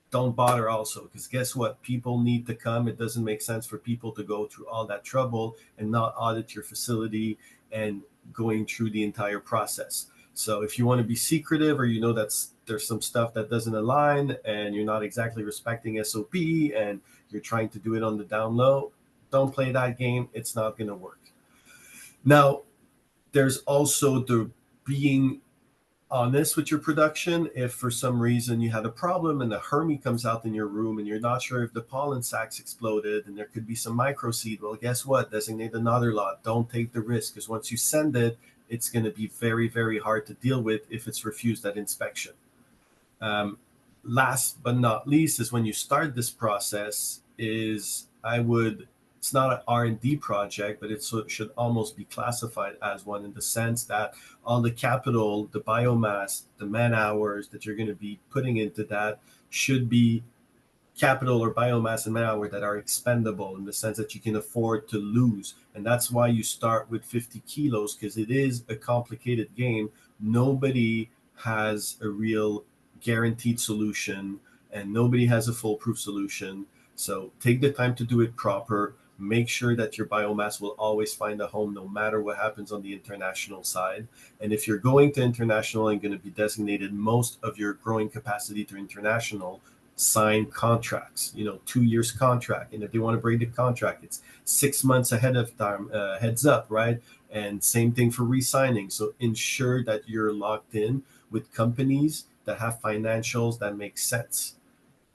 don't bother also, because guess what? People need to come. It doesn't make sense for people to go through all that trouble and not audit your facility and going through the entire process. So if you want to be secretive, or there's some stuff that doesn't align and you're not exactly respecting SOP and you're trying to do it on the down low, don't play that game. It's not going to work. Now, there's also the being honest with your production. If for some reason you had a problem and the Hermie comes out in your room and you're not sure if the pollen sacs exploded and there could be some microseed, well, guess what? Designate another lot. Don't take the risk, because once you send it, it's going to be very, very hard to deal with if it's refused at inspection. Last but not least is when you start this process it's not an R&D project, but it should almost be classified as one, in the sense that all the capital, the biomass, the man hours that you're going to be putting into that should be capital or biomass and man hour that are expendable, in the sense that you can afford to lose. And that's why you start with 50 kilos, because it is a complicated game. Nobody has a real guaranteed solution and nobody has a foolproof solution. So take the time to do it proper. Make sure that your biomass will always find a home no matter what happens on the international side. And if you're going to international and going to be designated most of your growing capacity to international, sign contracts, 2 years contract. And if they want to break the contract, it's 6 months ahead of time, heads up, right? And same thing for re-signing. So ensure that you're locked in with companies that have financials that make sense.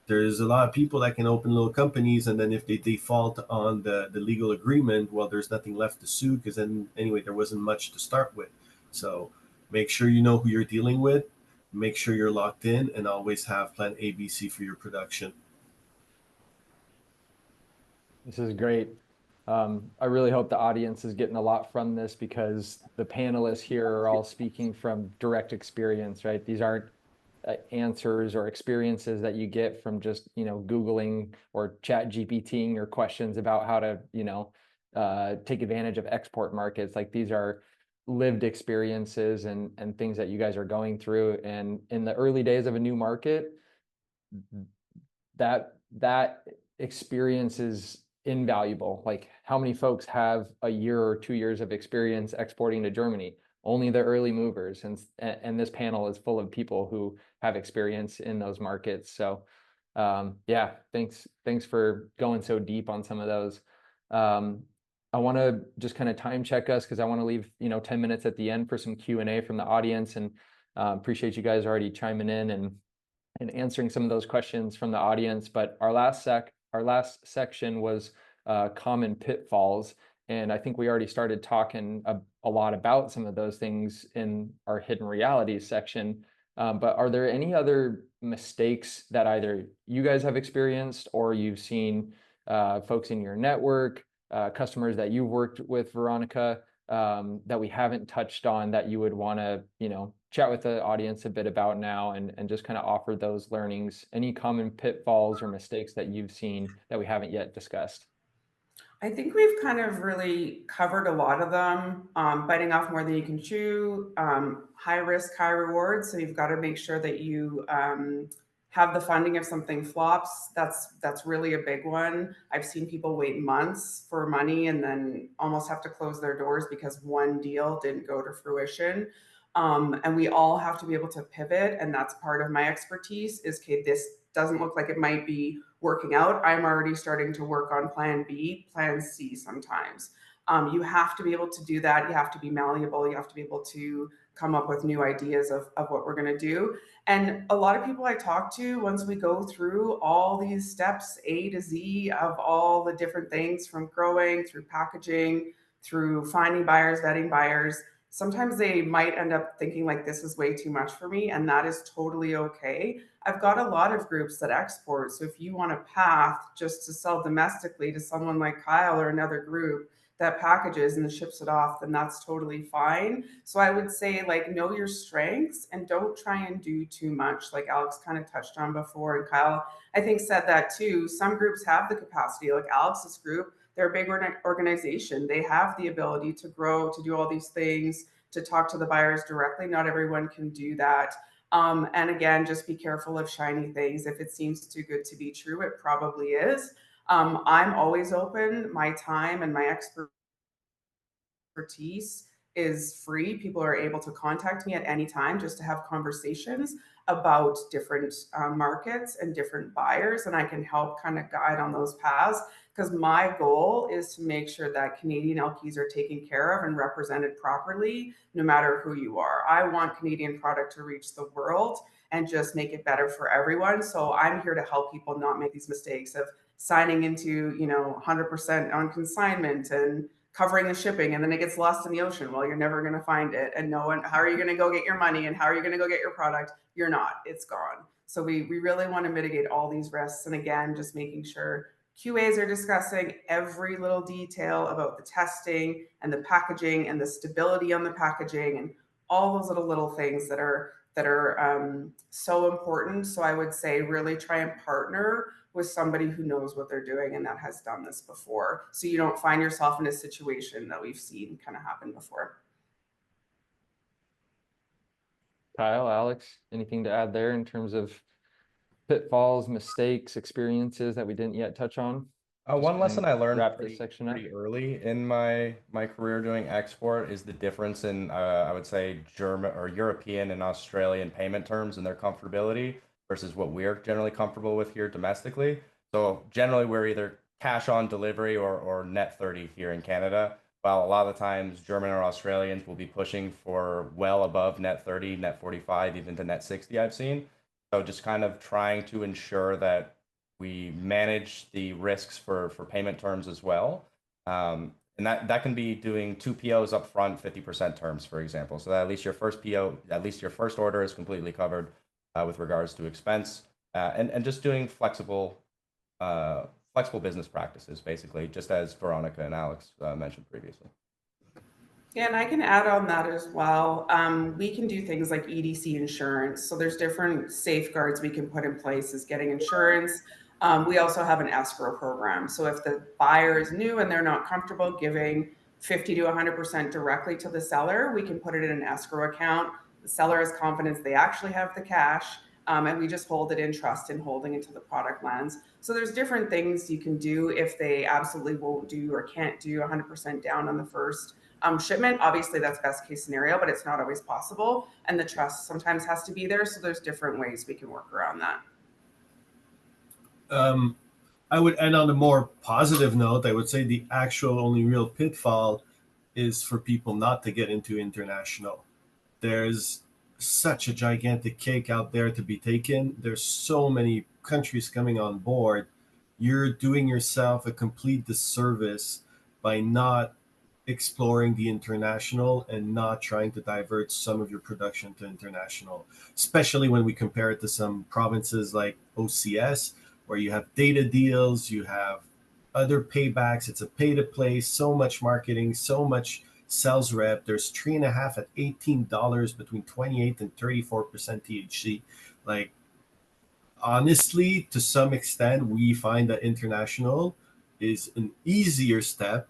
There's a lot of people that can open little companies, and then if they default on the legal agreement, well, there's nothing left to sue, because then anyway, there wasn't much to start with. So make sure you know who you're dealing with. make sure you're locked in and always have plan A, B, C for your production. This is great. I really hope the audience is getting a lot from this because the panelists here are all speaking from direct experience, right? These aren't answers or experiences that you get from just, Googling or chat GPTing your questions about how to, take advantage of export markets. Like these are lived experiences and things that you guys are going through. And in the early days of a new market, that experience is invaluable. Like how many folks have a year or 2 years of experience exporting to Germany? Only the early movers, and this panel is full of people who have experience in those markets. So yeah, thanks for going so deep on some of those. I want to just kind of time check us because I want to leave 10 minutes at the end for some Q&A from the audience, and appreciate you guys already chiming in and answering some of those questions from the audience. But our last section was common pitfalls, and I think we already started talking a lot about some of those things in our hidden realities section. But are there any other mistakes that either you guys have experienced or you've seen folks in your network, customers that you've worked with, Veronica, that we haven't touched on that you would want to, chat with the audience a bit about now and just kind of offer those learnings? Any common pitfalls or mistakes that you've seen that we haven't yet discussed? I think we've kind of really covered a lot of them. Biting off more than you can chew, high risk, high reward. So you've got to make sure that you have the funding if something flops. That's really a big one. I've seen people wait months for money and then almost have to close their doors because one deal didn't go to fruition. And we all have to be able to pivot, and that's part of my expertise. Is okay, this doesn't look like it might be working out. I'm already starting to work on plan B, plan C sometimes. You have to be able to do that. You have to be malleable. You have to be able to come up with new ideas of what we're going to do. And a lot of people I talk to, once we go through all these steps, A to Z, of all the different things from growing through packaging, through finding buyers, vetting buyers, sometimes they might end up thinking like this is way too much for me, and that is totally okay. I've got a lot of groups that export, so if you want a path just to sell domestically to someone like Kyle or another group that packages and ships it off, then that's totally fine. So I would say, like, know your strengths and don't try and do too much, like Alex kind of touched on before, and Kyle I think said that too. Some groups have the capacity, like Alex's group, they're a big organization. They have the ability to grow, to do all these things, to talk to the buyers directly. Not everyone can do that. And again, just be careful of shiny things. If it seems too good to be true, it probably is. I'm always open. My time and my expertise is free. People are able to contact me at any time just to have conversations about different markets and different buyers, and I can help kind of guide on those paths, because my goal is to make sure that Canadian LPs are taken care of and represented properly, no matter who you are. I want Canadian product to reach the world and just make it better for everyone. So I'm here to help people not make these mistakes of signing into 100% on consignment and covering the shipping, and then it gets lost in the ocean. Well, you're never going to find it, and no one, how are you going to go get your money, and how are you going to go get your product? You're not. It's gone. So we really want to mitigate all these risks, and again, just making sure QAs are discussing every little detail about the testing and the packaging and the stability on the packaging and all those little things that are so important. So I would say really try and partner with somebody who knows what they're doing and that has done this before, so you don't find yourself in a situation that we've seen kind of happen before. Kyle, Alex, anything to add there in terms of pitfalls, mistakes, experiences that we didn't yet touch on? One lesson I learned wrap this section up. pretty early in my career doing export is the difference in I would say German or European and Australian payment terms and their comfortability versus what we're generally comfortable with here domestically. So generally we're either cash on delivery or net 30 here in Canada, while a lot of the times German or Australians will be pushing for well above net 30, net 45, even to net 60 I've seen. So just kind of trying to ensure that we manage the risks for payment terms as well. And that can be doing 2 POs up front, 50% terms, for example. So that at least your first PO, at least your first order is completely covered with regards to expense, and just doing flexible business practices, basically, just as Veronica and Alex mentioned previously. Yeah, and I can add on that as well. We can do things like EDC insurance. So there's different safeguards we can put in place as getting insurance. We also have an escrow program. So if the buyer is new and they're not comfortable giving 50 to 100% directly to the seller, we can put it in an escrow account. The seller has confidence they actually have the cash, and we just hold it in trust and holding it to the product lands. So there's different things you can do if they absolutely won't do or can't do 100% down on the first shipment. Obviously, that's best case scenario, but it's not always possible. And the trust sometimes has to be there. So there's different ways we can work around that. I would end on a more positive note. I would say the actual only real pitfall is for people not to get into international. There's such a gigantic cake out there to be taken. There's so many countries coming on board. You're doing yourself a complete disservice by not exploring the international and not trying to divert some of your production to international, especially when we compare it to some provinces like OCS, where you have data deals, you have other paybacks. It's a pay to play, so much marketing, so much sales rep. There's 3.5 at $18 between 28 and 34% THC. Like, honestly, to some extent, we find that international is an easier step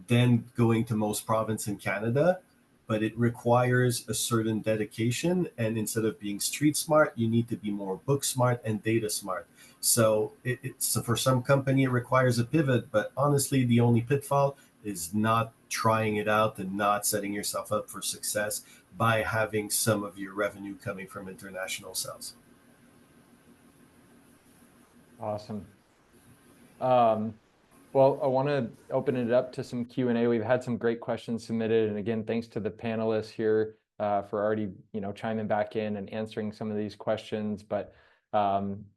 than going to most province in Canada, but it requires a certain dedication. And instead of being street smart, you need to be more book smart and data smart. So it's for some company, it requires a pivot, but honestly, the only pitfall is not trying it out and not setting yourself up for success by having some of your revenue coming from international sales. Awesome. Well, I want to open it up to some Q&A. We've had some great questions submitted. And again, thanks to the panelists here for already, chiming back in and answering some of these questions. But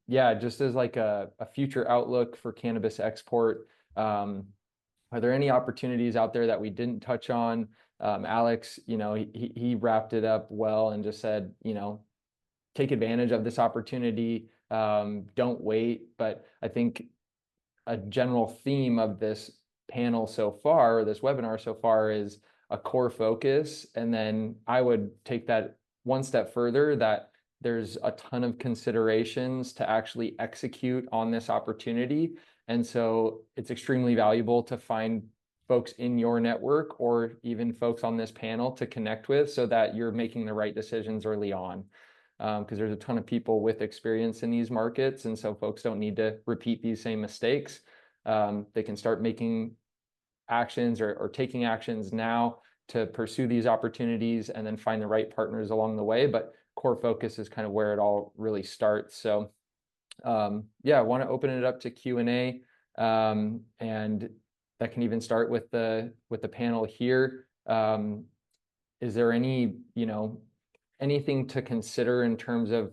yeah, just as like a future outlook for cannabis export, are there any opportunities out there that we didn't touch on? Alex, he wrapped it up well and just said, take advantage of this opportunity. Don't wait. But I think a general theme of this panel so far, or this webinar so far, is a core focus. And then I would take that one step further, that there's a ton of considerations to actually execute on this opportunity. And so it's extremely valuable to find folks in your network or even folks on this panel to connect with so that you're making the right decisions early on. Because there's a ton of people with experience in these markets. And so folks don't need to repeat these same mistakes. They can start making actions or taking actions now to pursue these opportunities and then find the right partners along the way. But core focus is kind of where it all really starts. So yeah, I want to open it up to Q&A. And that can even start with the panel here. Is there any, anything to consider in terms of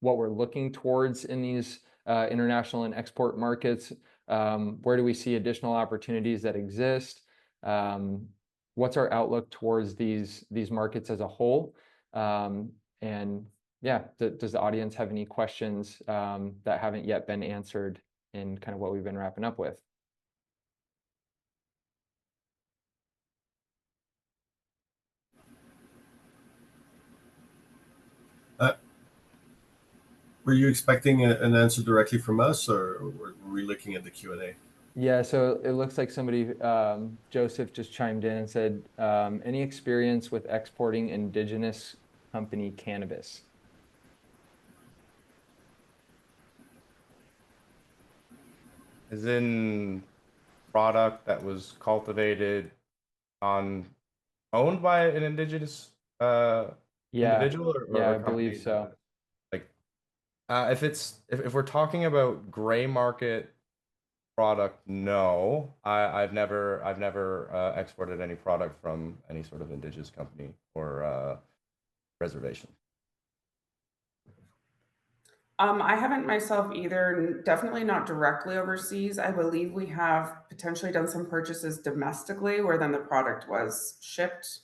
what we're looking towards in these international and export markets? Where do we see additional opportunities that exist? What's our outlook towards these markets as a whole? And yeah, does the audience have any questions that haven't yet been answered in kind of what we've been wrapping up with? Were you expecting an answer directly from us, or were we looking at the Q&A? Yeah, so it looks like somebody, Joseph, just chimed in and said, any experience with exporting indigenous company cannabis? As in product that was cultivated owned by an indigenous individual, yeah, or I a company believe so. like if we're talking about gray market product, no, I've never exported any product from any sort of indigenous company or reservation. I haven't myself either, definitely not directly overseas. I believe we have potentially done some purchases domestically where then the product was shipped.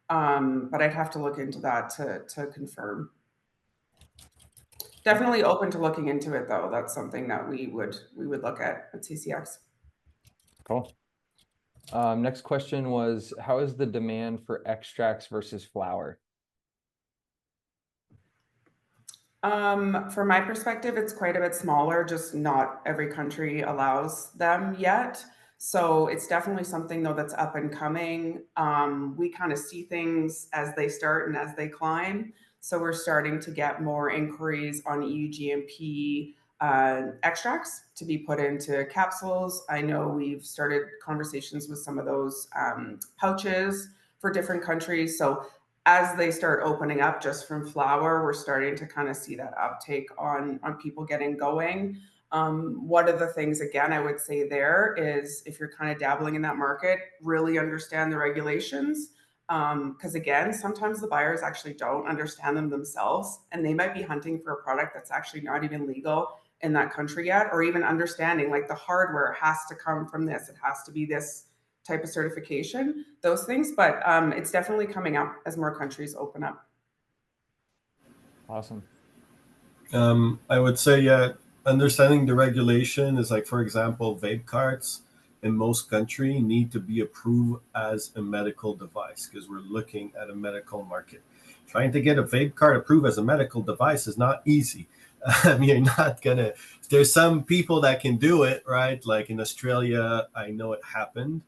But I'd have to look into that to confirm. Definitely open to looking into it though. That's something that we would look at CCX. Cool. Next question was, how is the demand for extracts versus flower? From my perspective, it's quite a bit smaller, just not every country allows them yet. So it's definitely something though that's up and coming. We kind of see things as they start and as they climb. So we're starting to get more inquiries on EU GMP extracts to be put into capsules. I know we've started conversations with some of those pouches for different countries. So as they start opening up just from flower, we're starting to kind of see that uptake on people getting going. One of the things, again, I would say there is if you're kind of dabbling in that market, really understand the regulations. Because again, sometimes the buyers actually don't understand them themselves, and they might be hunting for a product that's actually not even legal in that country yet, or even understanding like the hardware has to come from this, it has to be this type of certification, those things. But it's definitely coming up as more countries open up. Awesome. I would say, yeah, understanding the regulation is like, for example, vape carts in most country need to be approved as a medical device because we're looking at a medical market. Trying to get a vape cart approved as a medical device is not easy. You're not gonna. There's some people that can do it, right? Like in Australia, I know it happened,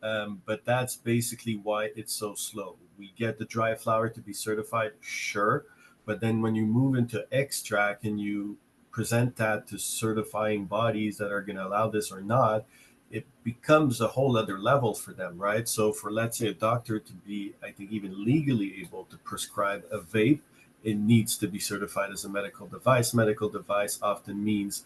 but that's basically why it's so slow. We get the dry flower to be certified, sure, but then when you move into extract and you present that to certifying bodies that are going to allow this or not, it becomes a whole other level for them, right? So for, let's say, a doctor to be, I think, even legally able to prescribe a vape, it needs to be certified as a medical device. Medical device often means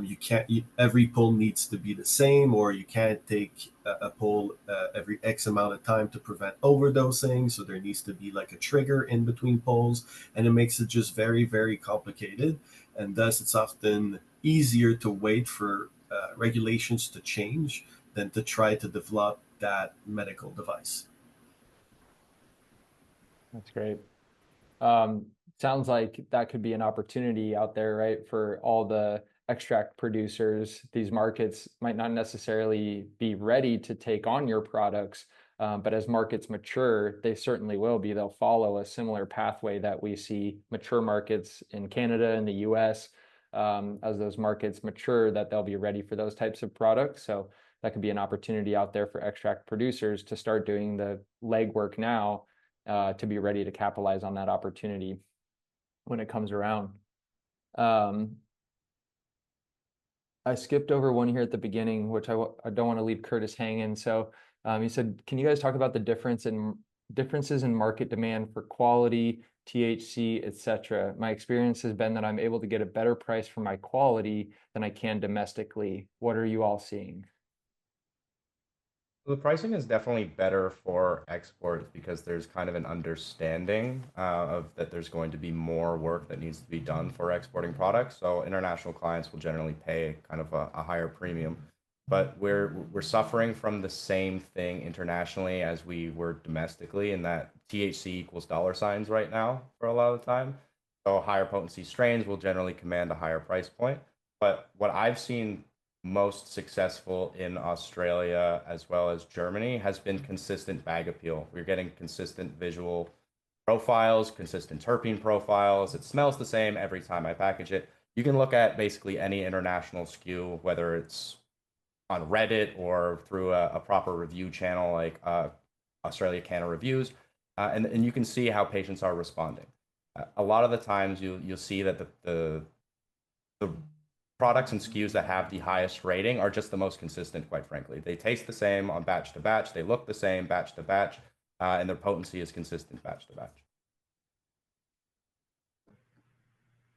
you can't. Every pull needs to be the same, or you can't take a pull every X amount of time to prevent overdosing. So there needs to be like a trigger in between pulls, and it makes it just very, very complicated. And thus, it's often easier to wait for regulations to change than to try to develop that medical device. That's great. Um, Sounds like that could be an opportunity out there, right? For all the extract producers, these markets might not necessarily be ready to take on your products, but as markets mature, they certainly will be. They'll follow a similar pathway that we see mature markets in Canada and the US. As those markets mature, that they'll be ready for those types of products. So that could be an opportunity out there for extract producers to start doing the legwork now, to be ready to capitalize on that opportunity when it comes around. I skipped over one here at the beginning, which I don't want to leave Curtis hanging. So he said, can you guys talk about the differences in market demand for quality, THC, etc.? My experience has been that I'm able to get a better price for my quality than I can domestically. What are you all seeing? The pricing is definitely better for exports because there's kind of an understanding of that there's going to be more work that needs to be done for exporting products. So international clients will generally pay kind of a higher premium. But we're suffering from the same thing internationally as we were domestically, in that THC equals dollar signs right now for a lot of the time. So higher potency strains will generally command a higher price point. But what I've seen most successful in Australia as well as Germany has been consistent bag appeal. We're getting consistent visual profiles, consistent terpene profiles. It smells the same every time I package it. You can look at basically any international SKU, whether it's on Reddit or through a proper review channel like Australia Canna Reviews, and you can see how patients are responding. A lot of the times you'll see that the products and SKUs that have the highest rating are just the most consistent, quite frankly. They taste the same on batch to batch, they look the same batch to batch, and their potency is consistent batch to batch.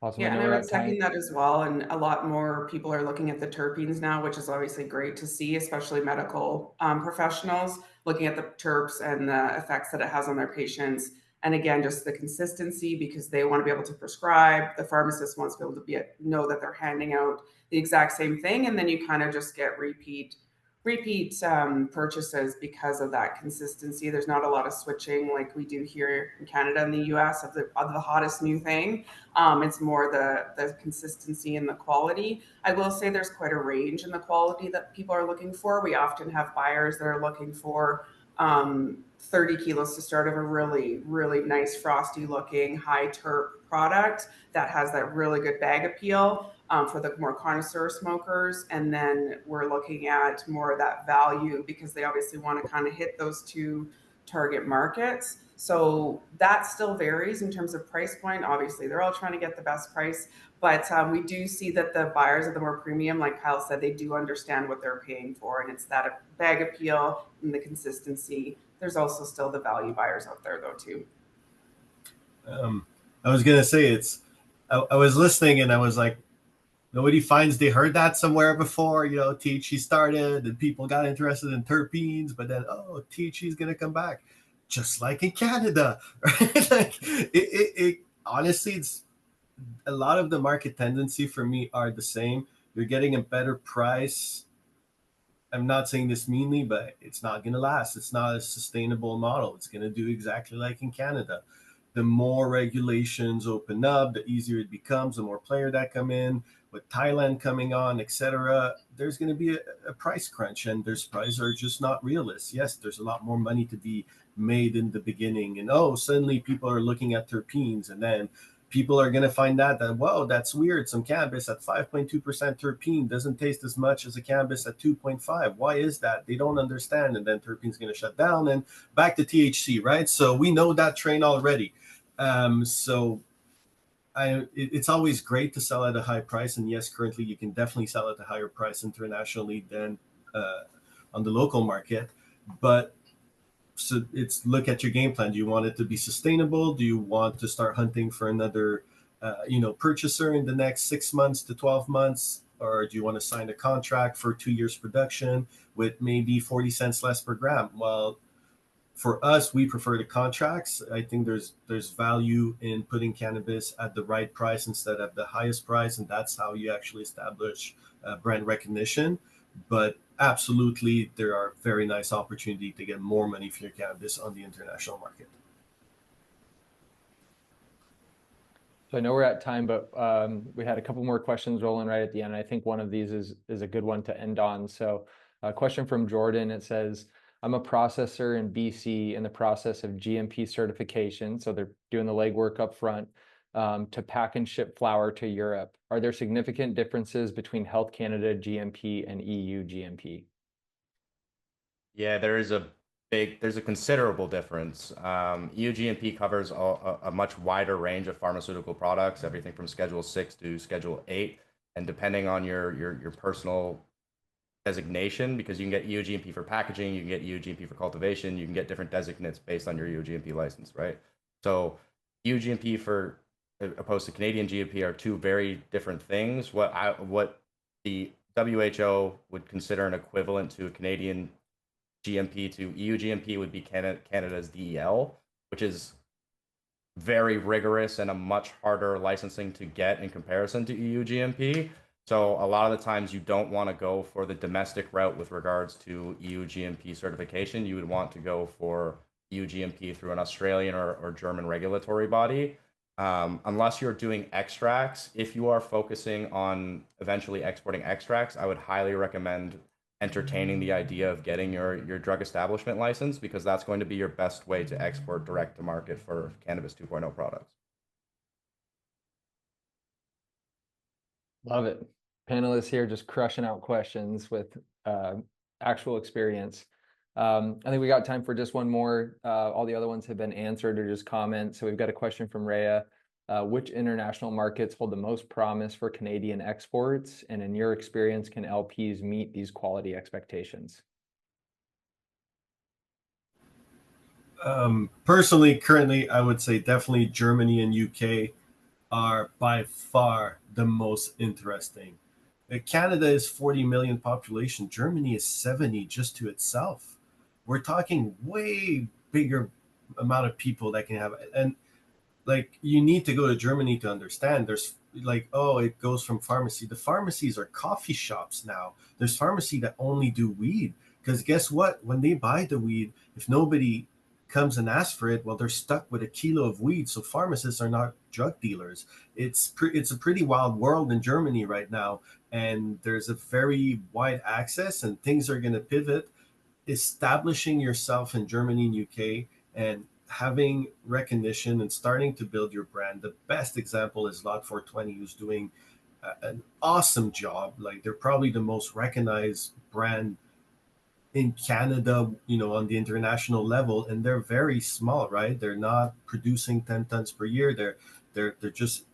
Awesome. I Yeah, and know I we're would at time. second that as well. And a lot more people are looking at the terpenes now, which is obviously great to see, especially medical professionals looking at the terps and the effects that it has on their patients. And again, just the consistency, because they want to be able to prescribe. The pharmacist wants to be able to know that they're handing out the exact same thing, and then you kind of just get repeat purchases because of that consistency. There's not a lot of switching like we do here in Canada and the US of the hottest new thing. It's more the consistency and the quality. I will say there's quite a range in the quality that people are looking for. We often have buyers that are looking for 30 kilos to start of a really, really nice frosty looking high terp product that has that really good bag appeal for the more connoisseur smokers. And then we're looking at more of that value because they obviously want to kind of hit those two target markets. So that still varies in terms of price point. Obviously, they're all trying to get the best price, but we do see that the buyers of the more premium, like Kyle said, they do understand what they're paying for, and it's that bag appeal and the consistency. There's also still the value buyers out there, though, too. I was gonna say I was listening and I was like, nobody finds they heard that somewhere before. THC started and people got interested in terpenes, but then THC is gonna come back, just like in Canada, right? Like it honestly, it's a lot of the market tendency for me are the same. You're getting a better price. I'm not saying this meanly, but it's not going to last. It's not a sustainable model. It's going to do exactly like in Canada. The more regulations open up, the easier it becomes, the more players that come in, with Thailand coming on, etc. There's going to be a price crunch, and their prices are just not realistic. Yes, there's a lot more money to be made in the beginning, and suddenly people are looking at terpenes, and then people are going to find out that, whoa, that's weird. Some cannabis at 5.2% terpene doesn't taste as much as a cannabis at 2.5. Why is that? They don't understand. And then terpene's going to shut down and back to THC, right? So we know that train already. It's always great to sell at a high price. And yes, currently you can definitely sell at a higher price internationally than on the local market. But so it's look at your game plan. Do you want it to be sustainable? Do you want to start hunting for another purchaser in the next 6 months to 12 months? Or do you want to sign a contract for 2 years production with maybe 40 cents less per gram? Well, for us, we prefer the contracts. I think there's value in putting cannabis at the right price instead of the highest price, and that's how you actually establish brand recognition. But absolutely, there are very nice opportunity to get more money for your cannabis on the international market. So I know we're at time, but we had a couple more questions rolling right at the end. I think one of these is a good one to end on. So a question from Jordan. It says, I'm a processor in BC in the process of GMP certification. So they're doing the legwork up front to pack and ship flower to Europe. Are there significant differences between Health Canada GMP and EU GMP? Yeah, there's a considerable difference. EU GMP covers a much wider range of pharmaceutical products, everything from Schedule 6 to Schedule 8, and depending on your personal designation, because you can get EU GMP for packaging, you can get EU GMP for cultivation, you can get different designates based on your EU GMP license, right? So EU GMP for opposed to Canadian GMP are two very different things. What the WHO would consider an equivalent to a Canadian GMP to EU GMP would be Canada's DEL, which is very rigorous and a much harder licensing to get in comparison to EU GMP. So a lot of the times you don't want to go for the domestic route with regards to EU GMP certification. You would want to go for EU GMP through an Australian or German regulatory body. Unless you're doing extracts, if you are focusing on eventually exporting extracts, I would highly recommend entertaining the idea of getting your drug establishment license, because that's going to be your best way to export direct to market for Cannabis 2.0 products. Love it. Panelists here just crushing out questions with actual experience. I think we got time for just one more. All the other ones have been answered or just comments. So we've got a question from Rhea. Which international markets hold the most promise for Canadian exports? And in your experience, can LPs meet these quality expectations? Personally, currently, I would say definitely Germany and UK are by far the most interesting. Canada is 40 million population. Germany is 70 just to itself. We're talking way bigger amount of people that can have it. And like, you need to go to Germany to understand. There's like, oh, it goes from pharmacy. The pharmacies are coffee shops now. There's pharmacy that only do weed, because guess what? When they buy the weed, if nobody comes and asks for it, well, they're stuck with a kilo of weed. So pharmacists are not drug dealers. It's a pretty wild world in Germany right now, and there's a very wide access, and things are going to pivot. Establishing yourself in Germany and UK and having recognition and starting to build your brand. The best example is Lot 420, who's doing an awesome job. Like, they're probably the most recognized brand in Canada, you know, on the international level, and they're very small, right? They're not producing 10 tons per year. They're just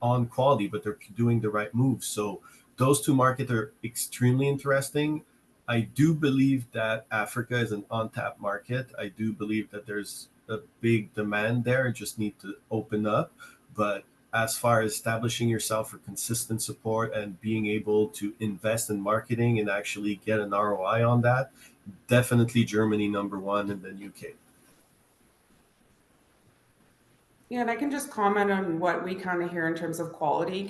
on quality, but they're doing the right moves. So those two markets are extremely interesting. I do believe that Africa is an untapped market. I do believe that there's a big demand there. Just need to open up. But as far as establishing yourself for consistent support and being able to invest in marketing and actually get an ROI on that, definitely Germany number one, and then UK. Yeah, and I can just comment on what we kind of hear in terms of quality.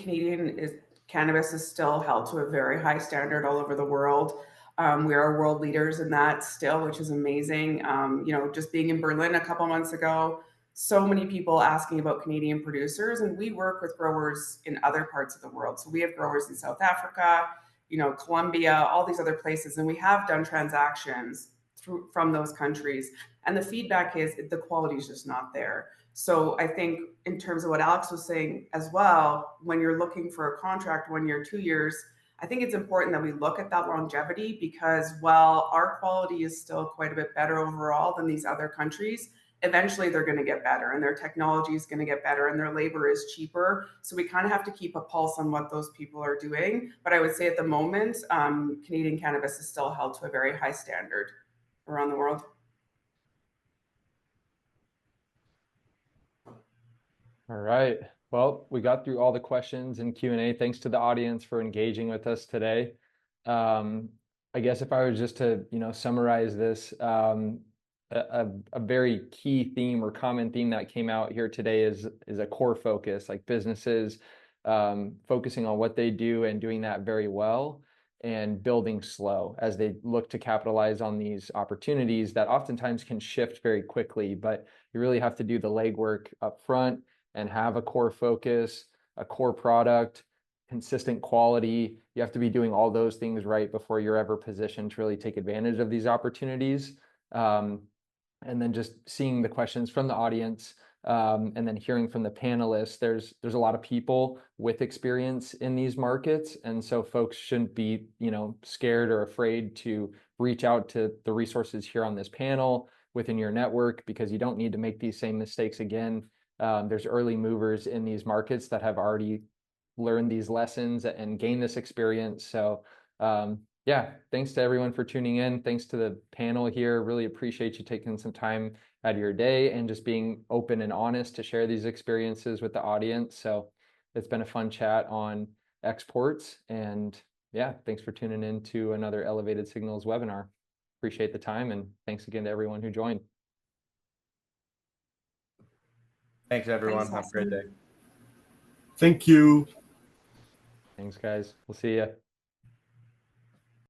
Cannabis is still held to a very high standard all over the world. We are world leaders in that still, which is amazing. Just being in Berlin a couple months ago, so many people asking about Canadian producers, and we work with growers in other parts of the world. So we have growers in South Africa, Colombia, all these other places, and we have done transactions from those countries. And the feedback is the quality is just not there. So I think in terms of what Alex was saying as well, when you're looking for a contract, 1 year, 2 years, I think it's important that we look at that longevity, because while our quality is still quite a bit better overall than these other countries, eventually they're going to get better and their technology is going to get better and their labor is cheaper. So we kind of have to keep a pulse on what those people are doing. But I would say at the moment, Canadian cannabis is still held to a very high standard around the world. All right. Well, we got through all the questions and Q&A. Thanks to the audience for engaging with us today. I guess if I was just to, summarize this, a very key theme or common theme that came out here today is a core focus, like businesses focusing on what they do and doing that very well, and building slow as they look to capitalize on these opportunities that oftentimes can shift very quickly. But you really have to do the legwork up front and have a core focus, a core product, consistent quality. You have to be doing all those things right before you're ever positioned to really take advantage of these opportunities. And then just seeing the questions from the audience, and then hearing from the panelists, there's a lot of people with experience in these markets. And so folks shouldn't be, scared or afraid to reach out to the resources here on this panel within your network, because you don't need to make these same mistakes again. There's early movers in these markets that have already learned these lessons and gained this experience. So yeah, thanks to everyone for tuning in. Thanks to the panel here. Really appreciate you taking some time out of your day and just being open and honest to share these experiences with the audience. So it's been a fun chat on exports. And yeah, thanks for tuning in to another Elevated Signals webinar. Appreciate the time, and thanks again to everyone who joined. Thanks, everyone. Thanks, Have a great day. Thank you. Thanks, guys. We'll see you.